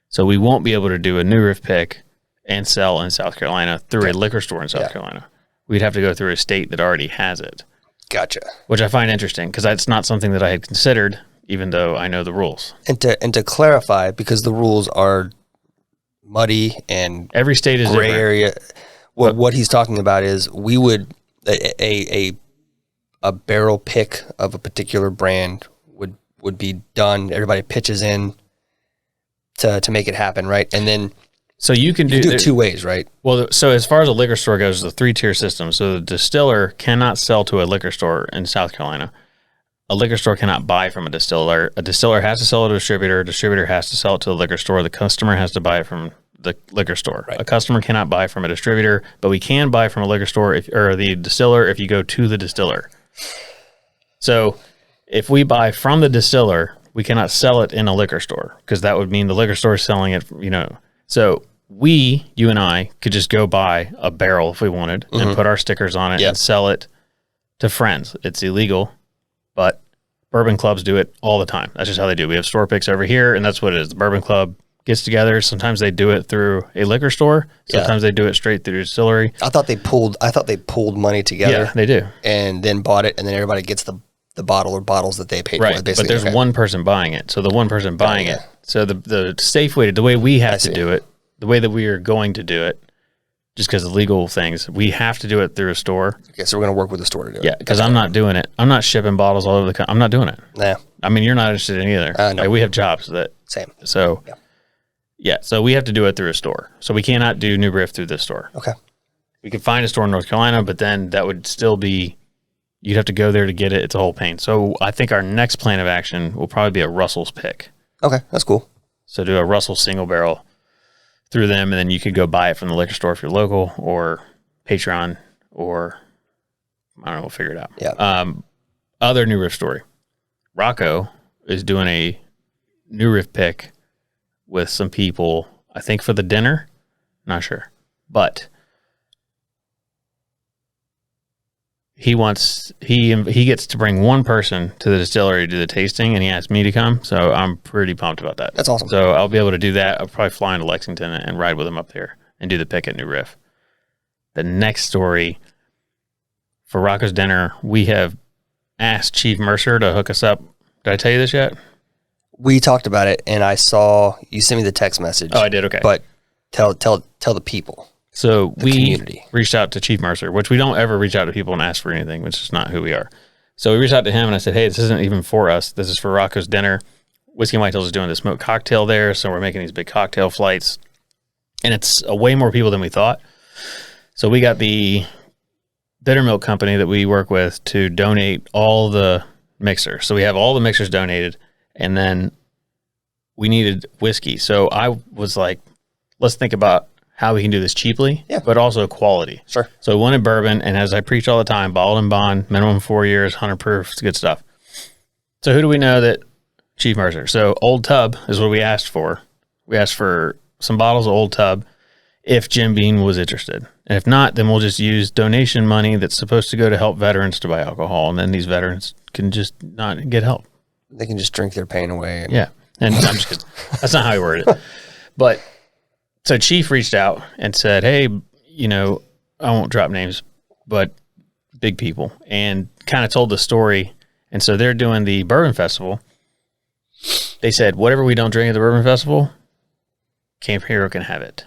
So we won't be able to do a New Riff pick and sell in South Carolina through a liquor store in South Carolina. We'd have to go through a state that already has it. Gotcha. Which I find interesting because that's not something that I had considered, even though I know the rules. And to clarify, because the rules are muddy and every state is gray different. Area. What he's talking about is we would a barrel pick of a particular brand would be done. Everybody pitches in to make it happen, right? And then so you can do it 2 ways, right? Well, so as far as a liquor store goes, the 3-tier system. So the distiller cannot sell to a liquor store in South Carolina. A liquor store cannot buy from a distiller. A distiller has to sell it to a distributor. A distributor has to sell it to the liquor store. The customer has to buy it from the liquor store. Right. A customer cannot buy from a distributor, but we can buy from a liquor store or the distiller if you go to the distiller. So if we buy from the distiller, we cannot sell it in a liquor store because that would mean the liquor store is selling it, So you and I could just go buy a barrel if we wanted and put our stickers on it and sell it to friends. It's illegal, but bourbon clubs do it all the time. That's just how they do. We have store picks over here, and that's what it is. The bourbon club gets together. Sometimes they do it through a liquor store. Sometimes they do it straight through the distillery. I thought they pulled money together. Yeah, they do. And then bought it, and then everybody gets the bottle or bottles that they paid for. Right, but there's one person buying it. So the one person buying it. So the safe way, the way we have to do it, the way that we are going to do it, just because of legal things, we have to do it through a store. Okay, so we're going to work with the store to do it. Yeah, because I'm not doing it. I'm not shipping bottles all over the country. I'm not doing it. Nah. I mean, you're not interested in either. No. Like, we have jobs that... Same. So, so we have to do it through a store. So we cannot do New Riff through this store. Okay. We could find a store in North Carolina, but then that would still be... You'd have to go there to get it. It's a whole pain. So I think our next plan of action will probably be a Russell's pick. Okay, that's cool. So do a Russell single barrel through them, and then you could go buy it from the liquor store if you're local, or Patreon, or I don't know, we'll figure it out. Yeah. Other New Riff story. Rocco is doing a New Riff pick with some people, I think for the dinner. Not sure. But he gets to bring one person to the distillery to do the tasting, and he asked me to come, so I'm pretty pumped about that. That's awesome. So I'll be able to do that. I'll probably fly into Lexington and ride with him up there and do the pick at New Riff. The next story for Rocco's dinner, we have asked Chief Mercer to hook us up. Did I tell you this yet? We talked about it, and I saw you sent me the text message. Oh, I did. Okay, but tell the people. So we community. Reached out to Chief Mercer, which we don't ever reach out to people and ask for anything, which is not who we are. So we reached out to him, and I said, hey, this isn't even for us. This is for Rocco's dinner. Whiskey and Whitetails is doing the smoked cocktail there, so we're making these big cocktail flights. And it's way more people than we thought. So we got the bitter milk company that we work with to donate all the mixers. So we have all the mixers donated, and then we needed whiskey. So I was like, let's think about how we can do this cheaply, but also quality. Sure. So we wanted bourbon, and as I preach all the time, bottled and bond, minimum 4 years, 100 proof, it's good stuff. So who do we know that Chief Mercer? So Old Tub is what we asked for. We asked for some bottles of Old Tub if Jim Beam was interested. And if not, then we'll just use donation money that's supposed to go to help veterans to buy alcohol, and then these veterans can just not get help. They can just drink their pain away. Yeah. And I'm just kidding. That's not how he worded it. But so Chief reached out and said, hey, I won't drop names, but big people, and kind of told the story. And so they're doing the Bourbon Festival. They said, whatever we don't drink at the Bourbon Festival, Camp Hero can have it.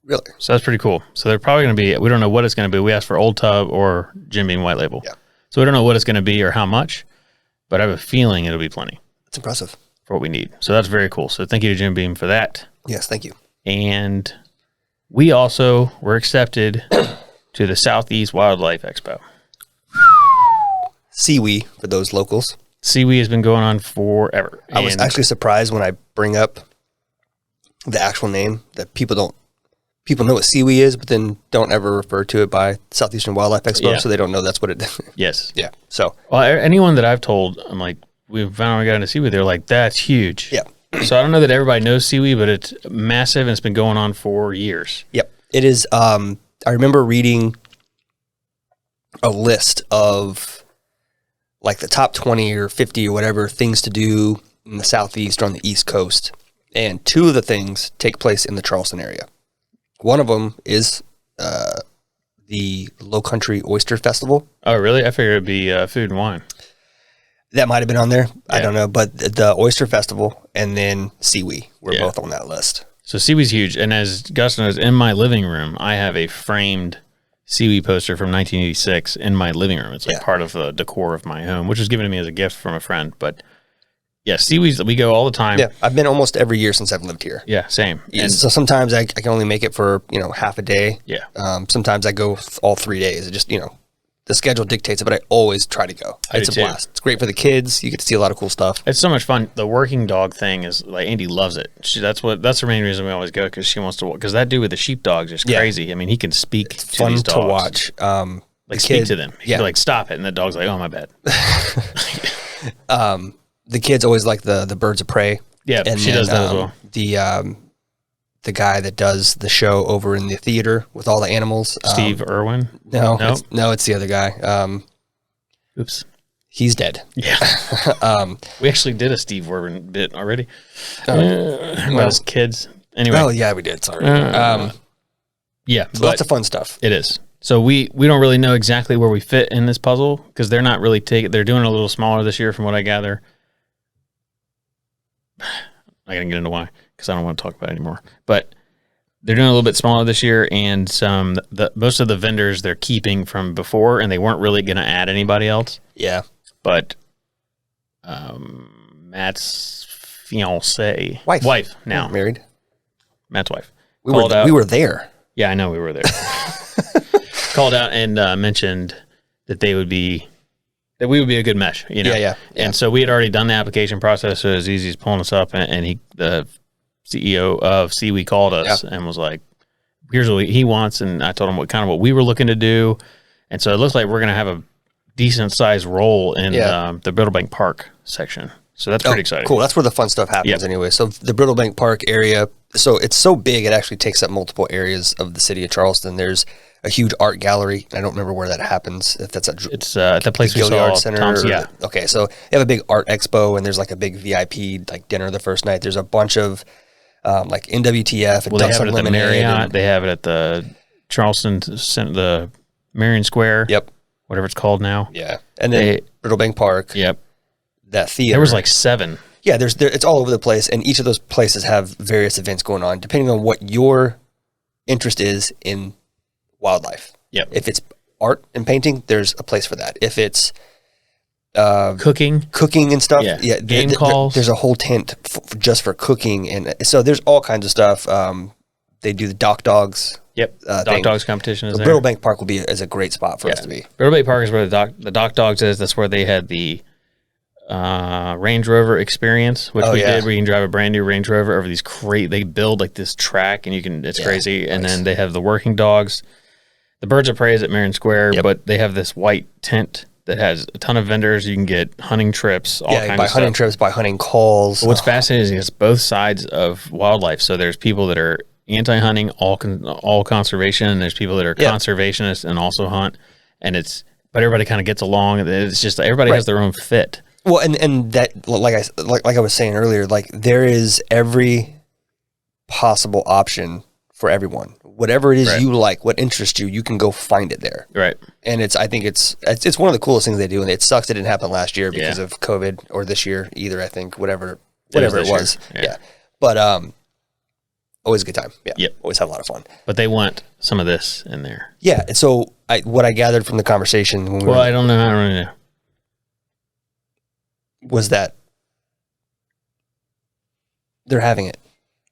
Really? So that's pretty cool. So they're probably going to be, we don't know what it's going to be. We asked for Old Tub or Jim Beam White Label. Yeah. So we don't know what it's going to be or how much, but I have a feeling it'll be plenty. That's impressive. For what we need. So that's very cool. So thank you to Jim Beam for that. Yes, thank you. And we also were accepted to the Southeast Wildlife Expo. SeaWee for those locals. SeaWee has been going on forever. I was actually surprised when I bring up the actual name that people don't people know what seaweed is, but then don't ever refer to it by Southeastern Wildlife Expo, Yeah. so they don't know that's what it is. Yes. Yeah. So, Well, anyone that I've told, I'm like, we've finally got into seaweed. They're like, that's huge. yeah. So I don't know that everybody knows seaweed, but it's massive and it's been going on for years. Yep. It is. I remember reading a list of like the top 20 or 50 or whatever things to do in the Southeast or on the East Coast. And two of the things take place in the Charleston area. One of them is the Low Country Oyster Festival. Oh, really? I figured it'd be food and wine. That might have been on there. I Yeah. don't know. But the Oyster Festival and then Seawee were Yeah. both on that list. So seaweed's huge. And as Gus knows, in my living room, I have a framed seaweed poster from 1986 in my living room. It's like Yeah. part of the decor of my home, which was given to me as a gift from a friend. But yeah, seaweeds, we go all the time. Yeah. I've been almost every year since I've lived here. Yeah, same. And so sometimes I can only make it for, half a day. Yeah. Sometimes I go all 3 days. It just, the schedule dictates it, but I always try to go. I It's a do too. blast. It's great for the kids. You get to see a lot of cool stuff. It's so much fun. The working dog thing is like Andy loves it. That's the main reason we always go, because she wants to. Because that dude with the sheepdogs is Yeah. crazy. I mean, he can speak to Fun these to dogs. watch. Like speak to them. Yeah. He'd be like, stop it, and the dog's like, oh my bad. The kids always like the birds of prey. Yeah, And she then, does that as well. The guy that does the show over in the theater with all the animals. Steve Irwin. No, Nope. it's the other guy. Oops. He's dead. Yeah. We actually did a Steve Irwin bit already. well- About his kids. Anyway. Oh yeah, we did. Sorry. Yeah, So but lots of fun stuff. it is. So we don't really know exactly where we fit in this puzzle, because they're not really they're doing it a little smaller this year from what I gather. I gotta get into why, because I don't want to talk about it anymore. But they're doing a little bit smaller this year, and most of the vendors they're keeping from before, and they weren't really going to add anybody else. Yeah. But Matt's fiance, Wife now, married. Matt's wife, We called were out. we were there. Yeah, I know we were there. Called out and mentioned that we would be a good mesh, Yeah. And so we had already done the application process, so it was easy as pulling us up, and the CEO of Seaweed called us and was like, here's what he wants, and I told him what we were looking to do, and so it looks like we're going to have a decent sized role in the Biddlebank Park section. So that's pretty exciting. Cool. That's where the fun stuff happens anyway. So the Biddlebank Park area, so it's so big, it actually takes up multiple areas of the city of Charleston. There's a huge art gallery. I don't remember where that happens. If that's It's at the place we Gilliard saw Center. Tom's, yeah. Okay. So they have a big art expo, and there's like a big VIP like dinner the first night. There's a bunch of like NWTF and Well, they Ducks have it at the Unlimited. Marriott. They have it at the Charleston, the Marion Square. Yep. Whatever it's called now. Yeah. And then Biddlebank Park. Yep. That theater. There was like 7. Yeah, it's all over the place, and each of those places have various events going on, depending on what your interest is in wildlife. Yep. If it's art and painting, there's a place for that. If it's Cooking. cooking and stuff, Game calls. There's a whole tent just for cooking, and so there's all kinds of stuff. They do the Dock Dogs. Yep. thing. Dogs competition is So there. Biddlebank Park is a great spot for us to be. Biddlebank Park is where the Dock Dogs is. That's where they had the Range Rover experience, which we did, where you can drive a brand new Range Rover over these they build like this track, and it's crazy. And then they have the working dogs. The Birds of Prey is at Marion Square, but they have this white tent that has a ton of vendors. You can get hunting trips, all kinds of stuff. By hunting trips, by hunting calls. But what's fascinating is it's both sides of wildlife. So there's people that are anti-hunting, all conservation, and there's people that are conservationists and also hunt. But everybody kind of gets along. It's just everybody has their own fit. Well, and that, like I was saying earlier, like there is every possible option for everyone. Whatever it is you like, what interests you, you can go find it there. Right. And I think it's one of the coolest things they do. And it sucks it didn't happen last year because of COVID, or this year either. I think whatever it was. Yeah. But always a good time. Yeah. Yep. Always have a lot of fun. But they want some of this in there. Yeah. And so what I gathered from the conversation when I don't know. I don't really know. Was that they're having it.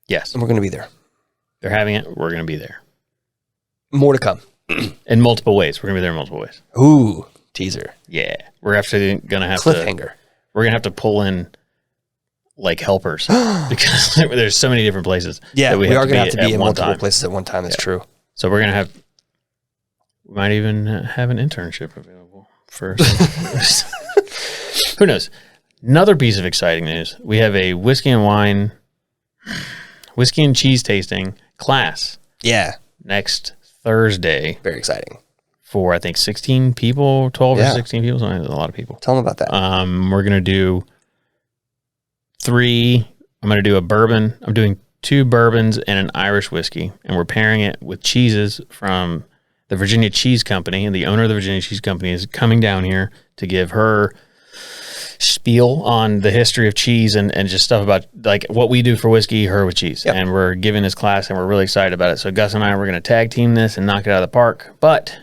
Yes. And we're going to be there. They're having it. We're going to be there. More to come. In multiple ways. We're going to be there in multiple ways. Ooh, teaser. Yeah. We're actually going to have Cliffhanger. We're going to have to pull in like helpers because there's so many different places. Yeah, we are going to have to be in multiple time. places at one time. That's true. So we're going to we might even have an internship available for who knows. Another piece of exciting news. We have a whiskey and cheese tasting class. Yeah. Next Thursday. Very exciting. For, I think, 16 people, 12 or 16 people. So a lot of people. Tell them about that. We're going to do 3. I'm going to do a bourbon. I'm doing 2 bourbons and an Irish whiskey. And we're pairing it with cheeses from the Virginia Cheese Company. And the owner of the Virginia Cheese Company is coming down here to give her spiel on the history of cheese and just stuff about like what we do for whiskey, her with cheese. Yep. And we're giving this class and we're really excited about it. So Gus and I, we're going to tag team this and knock it out of the park. But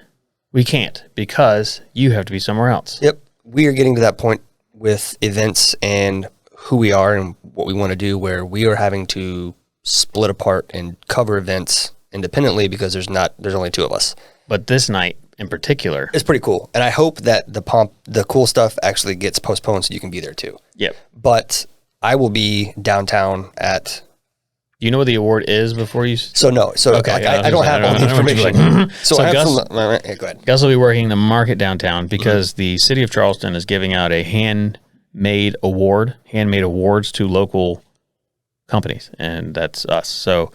we can't because you have to be somewhere else. Yep. We are getting to that point with events and who we are and what we want to do where we are having to split apart and cover events independently because there's only 2 of us. But this night in particular, it's pretty cool. And I hope that the cool stuff actually gets postponed so you can be there too. Yep. But I will be downtown at... Do you know what the award is before you... So no. So okay, like, I don't have all the information. So I have Gus, go ahead. Gus will be working the market downtown because the city of Charleston is giving out a handmade awards to local companies, and that's us. So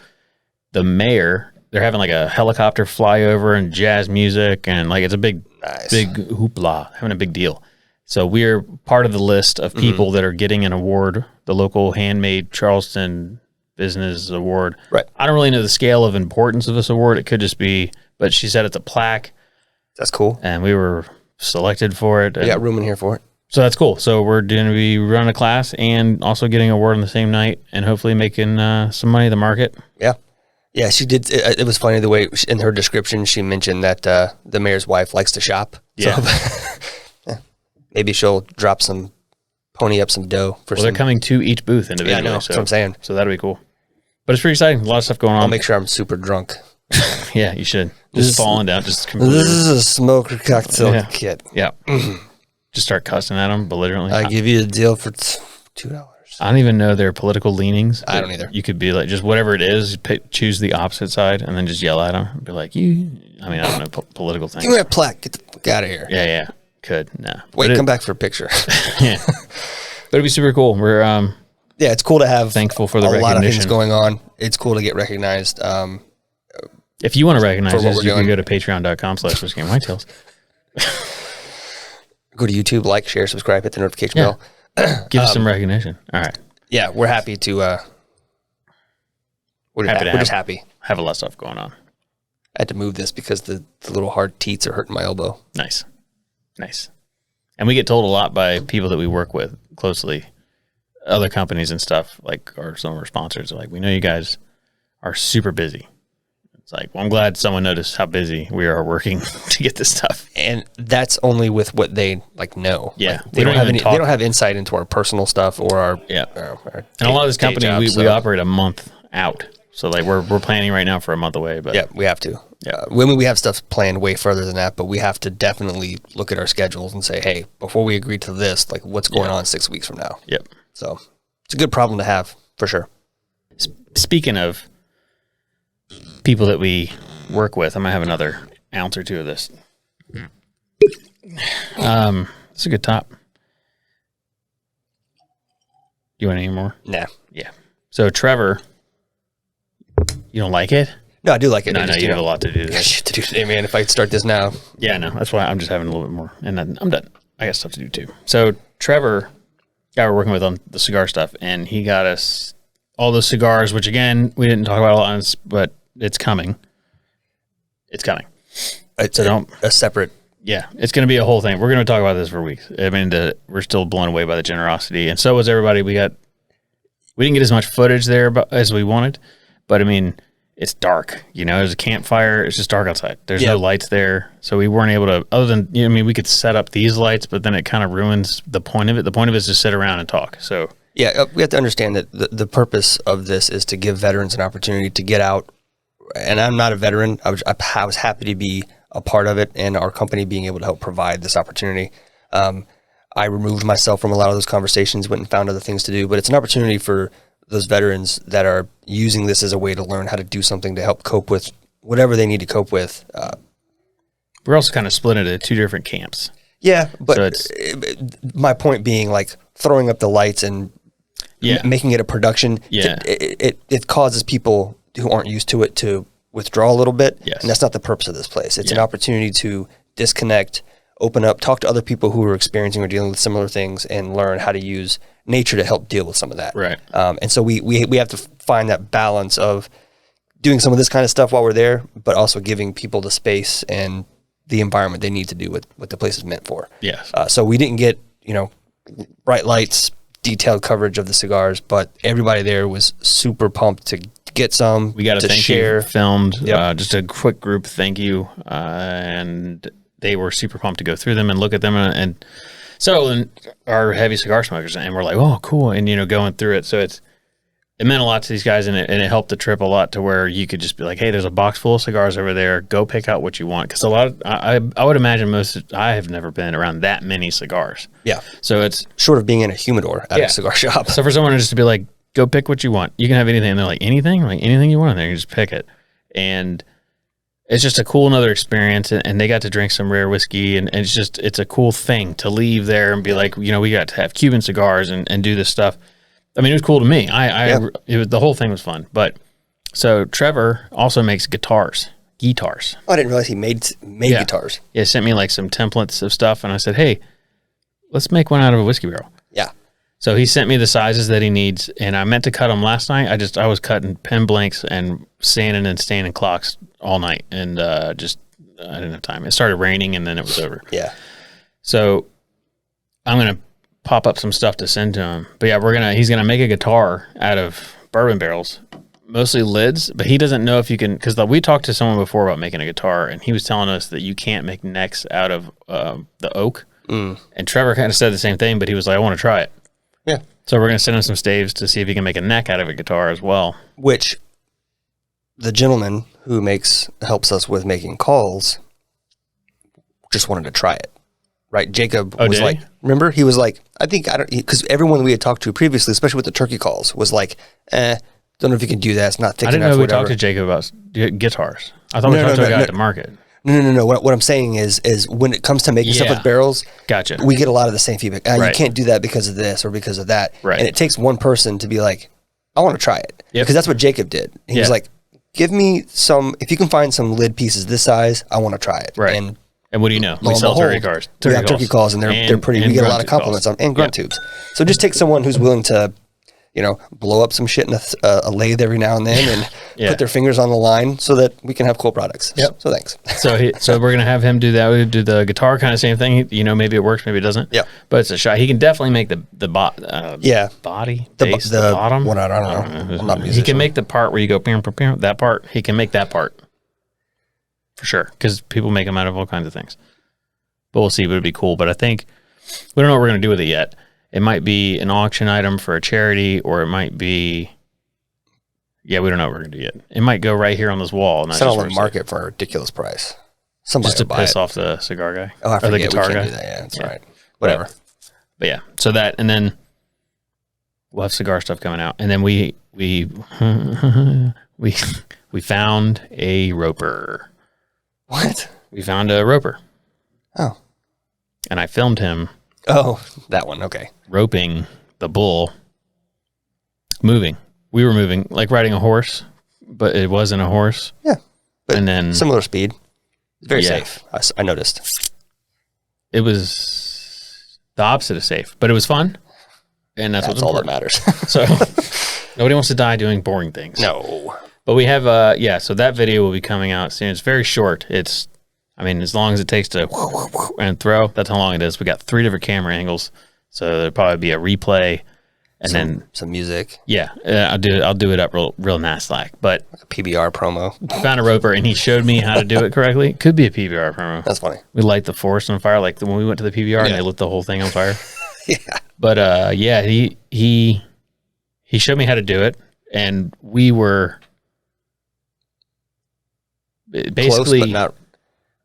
the mayor, they're having like a helicopter flyover and jazz music, and like it's a big hoopla, having a big deal. So we're part of the list of people that are getting an award, the local handmade Charleston Business Award. Right. I don't really know the scale of importance of this award. It could just be, but she said it's a plaque. That's cool. And we were selected for it. We got room in here for it. So that's cool. So we're going to be running a class and also getting an award on the same night and hopefully making some money at the market. Yeah. Yeah, she did. It was funny the way in her description she mentioned that the mayor's wife likes to shop. Yeah. So, yeah. Maybe she'll pony up some dough for they're coming to each booth individually. Yeah, I know. That's what I'm saying. So that'll be cool. But it's pretty exciting. A lot of stuff going on. I'll make sure I'm super drunk. Yeah, you should. Just falling down. Just completely. This is a smoker cocktail kit. Yeah. Just start cussing at them belligerently. I give you a deal for $2. I don't even know their political leanings. I don't either. You could be like, just whatever it is, choose the opposite side and then just yell at them. Be like, I don't know political things. Give me a plaque. Get the fuck out of here. Yeah. Could. No. Wait, come back for a picture. Yeah. But it'd be super cool. We're yeah, it's cool to have thankful for the recognition. A lot of things going on. It's cool to get recognized. If you want to recognize us, you can go to patreon.com/whiskeyandwhitetails. Go to YouTube, like, share, subscribe, hit the notification bell. Give us some recognition. All right. Yeah, we're happy to. We're just happy. Have a lot of stuff going on. I had to move this because the little hard teats are hurting my elbow. Nice. And we get told a lot by people that we work with closely, other companies and stuff, like some of our sponsors are like, we know you guys are super busy. It's like, well, I'm glad someone noticed how busy we are working to get this stuff. And that's only with what they know. Yeah. Like, they don't have insight into our personal stuff or our and a lot of this company we operate a month out. So like we're planning right now for a month away, but yeah, we have to. Yeah. We have stuff planned way further than that, but we have to definitely look at our schedules and say, hey, before we agree to this, like what's going on 6 weeks from now? Yep. So it's a good problem to have for sure. Speaking of people that we work with, I'm gonna have another ounce or two of this. It's a good top. You want any more? Nah. Yeah. So Trevor, you don't like it? No, I do like it. No, you have a lot to do. Shit to do today, man. If I start this now. Yeah, no, that's why I'm just having a little bit more. And then I'm done. I got stuff to do too. So Trevor, guy we're working with on the cigar stuff, and he got us all those cigars, which again, we didn't talk about a lot, but it's coming. It's coming. It's a separate. Yeah, it's going to be a whole thing. We're going to talk about this for weeks. I mean, we're still blown away by the generosity, and so was everybody. We didn't get as much footage there as we wanted, but I mean, it's dark. There's a campfire. It's just dark outside. There's no lights there, so we weren't able to. Other than we could set up these lights, but then it kind of ruins the point of it. The point of it is to sit around and talk. So yeah, we have to understand that the purpose of this is to give veterans an opportunity to get out. And I'm not a veteran. I was happy to be a part of it and our company being able to help provide this opportunity. I removed myself from a lot of those conversations, went and found other things to do. But it's an opportunity for those veterans that are using this as a way to learn how to do something to help cope with whatever they need to cope with. We're also kind of split into two different camps. Yeah, but so my point being, like, throwing up the lights and making it a production, it causes people who aren't used to it to withdraw a little bit. Yes. And that's not the purpose of this place. It's an opportunity to disconnect, open up, talk to other people who are experiencing or dealing with similar things, and learn how to use nature to help deal with some of that. Right. And so we have to find that balance of doing some of this kind of stuff while we're there, but also giving people the space and the environment they need to do what the place is meant for. Yes. So we didn't get, bright lights, detailed coverage of the cigars, but everybody there was super pumped to get some. We got to thank share. You filmed just a quick group thank you, and they were super pumped to go through them and look at them, and our heavy cigar smokers, and we're like, oh, cool, and going through it. So it meant a lot to these guys, and it helped the trip a lot to where you could just be like, hey, there's a box full of cigars over there. Go pick out what you want. Because I would imagine I have never been around that many cigars. Yeah. So it's short of being in a humidor at a cigar shop. So for someone just to be like, go pick what you want. You can have anything. And they're like, anything? Like anything you want in there, you just pick it. And it's just a cool another experience. And they got to drink some rare whiskey. And it's a cool thing to leave there and be like, we got to have Cuban cigars and do this stuff. I mean, it was cool to me. The whole thing was fun. But so Trevor also makes guitars. Oh, I didn't realize he made guitars. Yeah, sent me like some templates of stuff, and I said, hey, let's make one out of a whiskey barrel. Yeah. So he sent me the sizes that he needs, and I meant to cut them last night. I was cutting pen blanks and sanding and staining clocks all night, and I didn't have time. It started raining, and then it was over. Yeah. So I'm gonna pop up some stuff to send to him. But yeah, he's gonna make a guitar out of bourbon barrels, mostly lids, but he doesn't know if you can, because we talked to someone before about making a guitar, and he was telling us that you can't make necks out of the oak. And Trevor kind of said the same thing, but he was like, I want to try it. Yeah. So we're gonna send him some staves to see if he can make a neck out of a guitar as well. Which the gentleman who helps us with making calls just wanted to try it. Right, Jacob was like, remember? He was like, because everyone we had talked to previously, especially with the turkey calls, was like, don't know if you can do that. It's not thick enough. I didn't know we talked to Jacob about guitars. I thought we talked to a guy at the market. No. What I'm saying is when it comes to making stuff with barrels, gotcha. We get a lot of the same feedback. You can't do that because of this or because of that. Right. And it takes one person to be like, I want to try it. Because that's what Jacob did. He was like, give me some, if you can find some lid pieces this size, I want to try it. Right. And what do you know? We sell turkey calls. We have turkey calls, and they're pretty. We get a lot of compliments on, and grunt tubes. So just take someone who's willing to, blow up some shit in a lathe every now and then, and put their fingers on the line so that we can have cool products. Yep. So thanks. So we're gonna have him do that. We do the guitar kind of same thing. Maybe it works, maybe it doesn't. Yeah. But it's a shot. He can definitely make the body, base, the bottom. Well, I don't know. I'm not a musician. He can make the part where you go that part. He can make that part for sure, because people make them out of all kinds of things. But we'll see. But it'd be cool. But I think we don't know what we're going to do with it yet. It might be an auction item for a charity, or it might be, we don't know what we're going to do yet. It might go right here on this wall. It's on the market for a ridiculous price. Somebody just to piss off the cigar guy. Oh, I forget. Or the guitar guy. Do that. Yeah, that's right. Whatever. But yeah, so that, and then we'll have cigar stuff coming out, and then we found a roper. What? We found a roper. Oh. And I filmed him. Oh, that one. Okay. Roping the bull. Moving. We were moving, like riding a horse, but it wasn't a horse. Yeah. But and then similar speed. Very safe. I noticed. It was the opposite of safe, but it was fun. And that's what's all important. that matters. So nobody wants to die doing boring things. No. But we have, so that video will be coming out soon. It's very short. As long as it takes to and throw, that's how long it is. We got 3 different camera angles, so there'll probably be a replay, and then some music. Yeah, I'll do it up real nice like a PBR promo. Found a roper, and he showed me how to do it correctly. Could be a PBR promo. That's funny. We light the forest on fire, like when we went to the PBR and they lit the whole thing on fire. Yeah. But he showed me how to do it, and we were basically close, but not.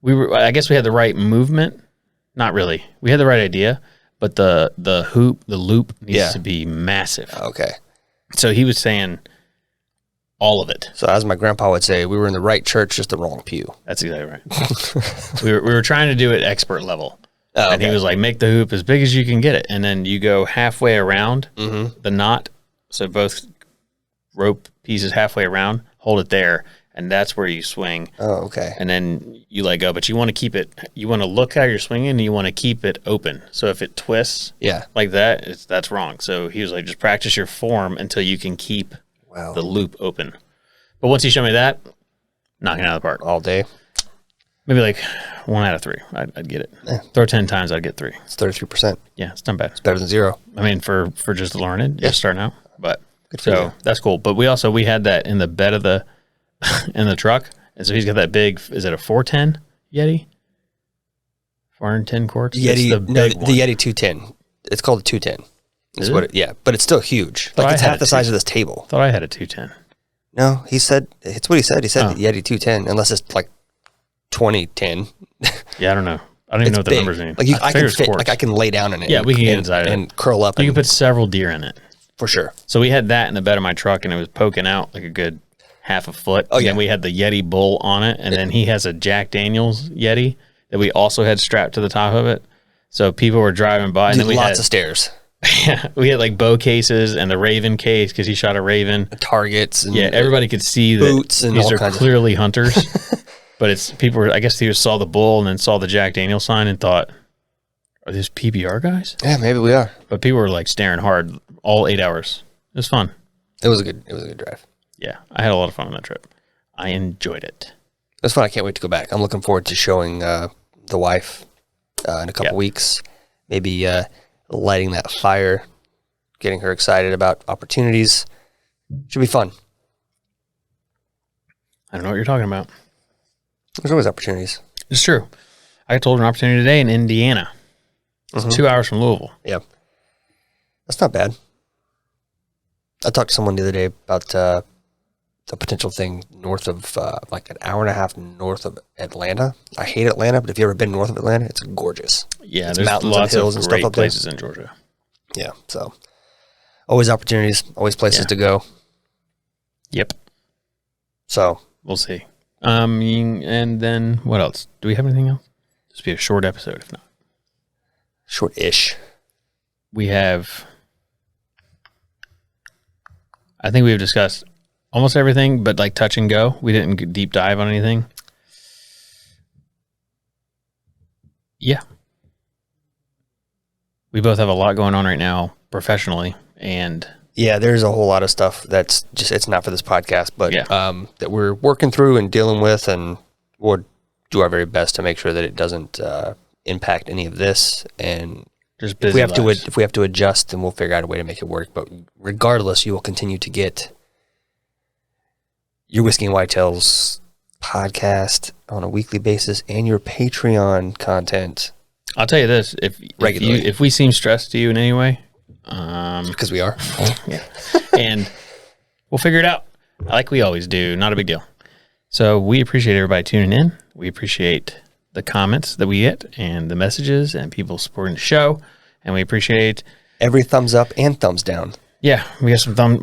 I guess we had the right movement. Not really. We had the right idea, but the loop needs to be massive. Okay. So he was saying all of it. So as my grandpa would say, we were in the right church, just the wrong pew. That's exactly right. we were trying to do it expert level. Oh, and he was like, make the hoop as big as you can get it. And then you go halfway around the knot. So both rope pieces halfway around, hold it there. And that's where you swing. Oh, okay. And then you let go. But you want to keep it, you want to look how you're swinging and you want to keep it open. So if it twists like that, that's wrong. So he was like, just practice your form until you can keep the loop open. But once he showed me that, knocking it out of the park. All day? Maybe like 1 out of 3. I'd get it. Yeah. Throw 10 times, I'd get 3. It's 33%. Yeah, it's not bad. It's better than 0. I mean, for just learning, just starting out. But so that's cool. But we had that in the bed of the in the truck, and so he's got that big. Is it a 410 Yeti? 410 quarts. Yeti, the Yeti 210. It's called a 210. Is what? But it's still huge. Like it's half the size of this table. Thought I had a 210. No, he said it's what he said. He said the Yeti 210, unless it's like 2010. Yeah, I don't know. I don't even know what the numbers mean. Like I can fit, like I can lay down in it. Yeah, we can get inside and curl up. You can put several deer in it for sure. So we had that in the bed of my truck, and it was poking out like a good half a foot. Oh yeah. And we had the Yeti bull on it, and then he has a Jack Daniels Yeti that we also had strapped to the top of it. So people were driving by, and then we lots of stairs. Yeah, we had like bow cases and the Raven case because he shot a Raven. Targets. And everybody could see that boots and these are clearly hunters. But it's people were, I guess they saw the bull and then saw the Jack Daniels sign and thought, are these PBR guys? Yeah, maybe we are. But people were like staring hard all 8 hours. It was fun. It was a good drive. Yeah, I had a lot of fun on that trip. I enjoyed it. It was fun. I can't wait to go back. I'm looking forward to showing the wife in a couple weeks. Maybe lighting that fire, getting her excited about opportunities. Should be fun. I don't know what you're talking about. There's always opportunities. It's true. I told her an opportunity today in Indiana. It's 2 hours from Louisville. Yeah. That's not bad. I talked to someone the other day about the potential thing north of, like an hour and a half north of Atlanta. I hate Atlanta, but if you've ever been north of Atlanta, it's gorgeous. Yeah, there's mountains lots and hills of and great stuff up places there. In Georgia. Yeah, so always opportunities, always places to go. Yep. So we'll see. And then what else? Do we have anything else? This will be a short episode, if not. Short-ish. We have, I think we've discussed almost everything, but like touch and go. We didn't deep dive on anything. Yeah. We both have a lot going on right now professionally, and yeah, there's a whole lot of stuff that's just, it's not for this podcast, but that we're working through and dealing with, and we'll do our very best to make sure that it doesn't impact any of this. And just if we have to adjust, then we'll figure out a way to make it work. But regardless, you will continue to get your Whiskey and Whitetails podcast on a weekly basis and your Patreon content. I'll tell you this: if we seem stressed to you in any way, because we are, yeah, and we'll figure it out like we always do. Not a big deal. So we appreciate everybody tuning in. We appreciate the comments that we get and the messages and people supporting the show, and we appreciate every thumbs up and thumbs down. Yeah, we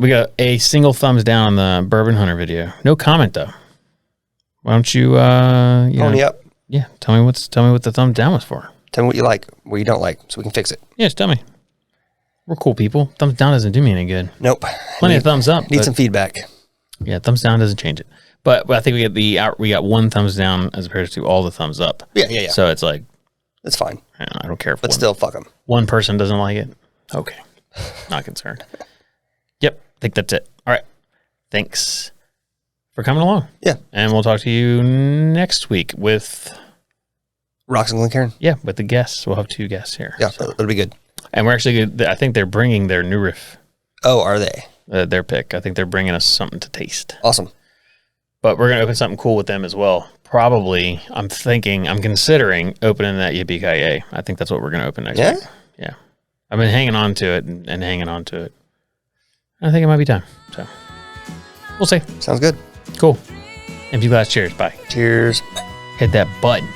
got a single thumbs down on the Bourbon Hunter video. No comment though. Why don't you pony up? Yeah, tell me what the thumbs down was for. Tell me what you like, what you don't like, so we can fix it. Yeah, just tell me. We're cool people. Thumbs down doesn't do me any good. Nope. Plenty of thumbs up. Need some feedback. Yeah, thumbs down doesn't change it. But I think we got one thumbs down as opposed to all the thumbs up. Yeah. So it's like, it's fine. I don't care if but still fuck them. One person doesn't like it. Okay, not concerned. Yep, I think that's it. All right, thanks for coming along. Yeah, and we'll talk to you next week with Rocks and Glencairn. Yeah, with the guests. We'll have 2 guests here. Yeah, so it'll be good. And we're actually good. I think they're bringing their new riff. Oh, are they? Their pick. I think they're bringing us something to taste. Awesome. But we're going to open something cool with them as well. Probably, I'm considering opening that Yippee-Ki-Yay. I think that's what we're going to open next week. Yeah. I've been hanging on to it and hanging on to it. I think it might be time. So, we'll see. Sounds good. Cool. Empty glass cheers. Bye. Cheers. Hit that button.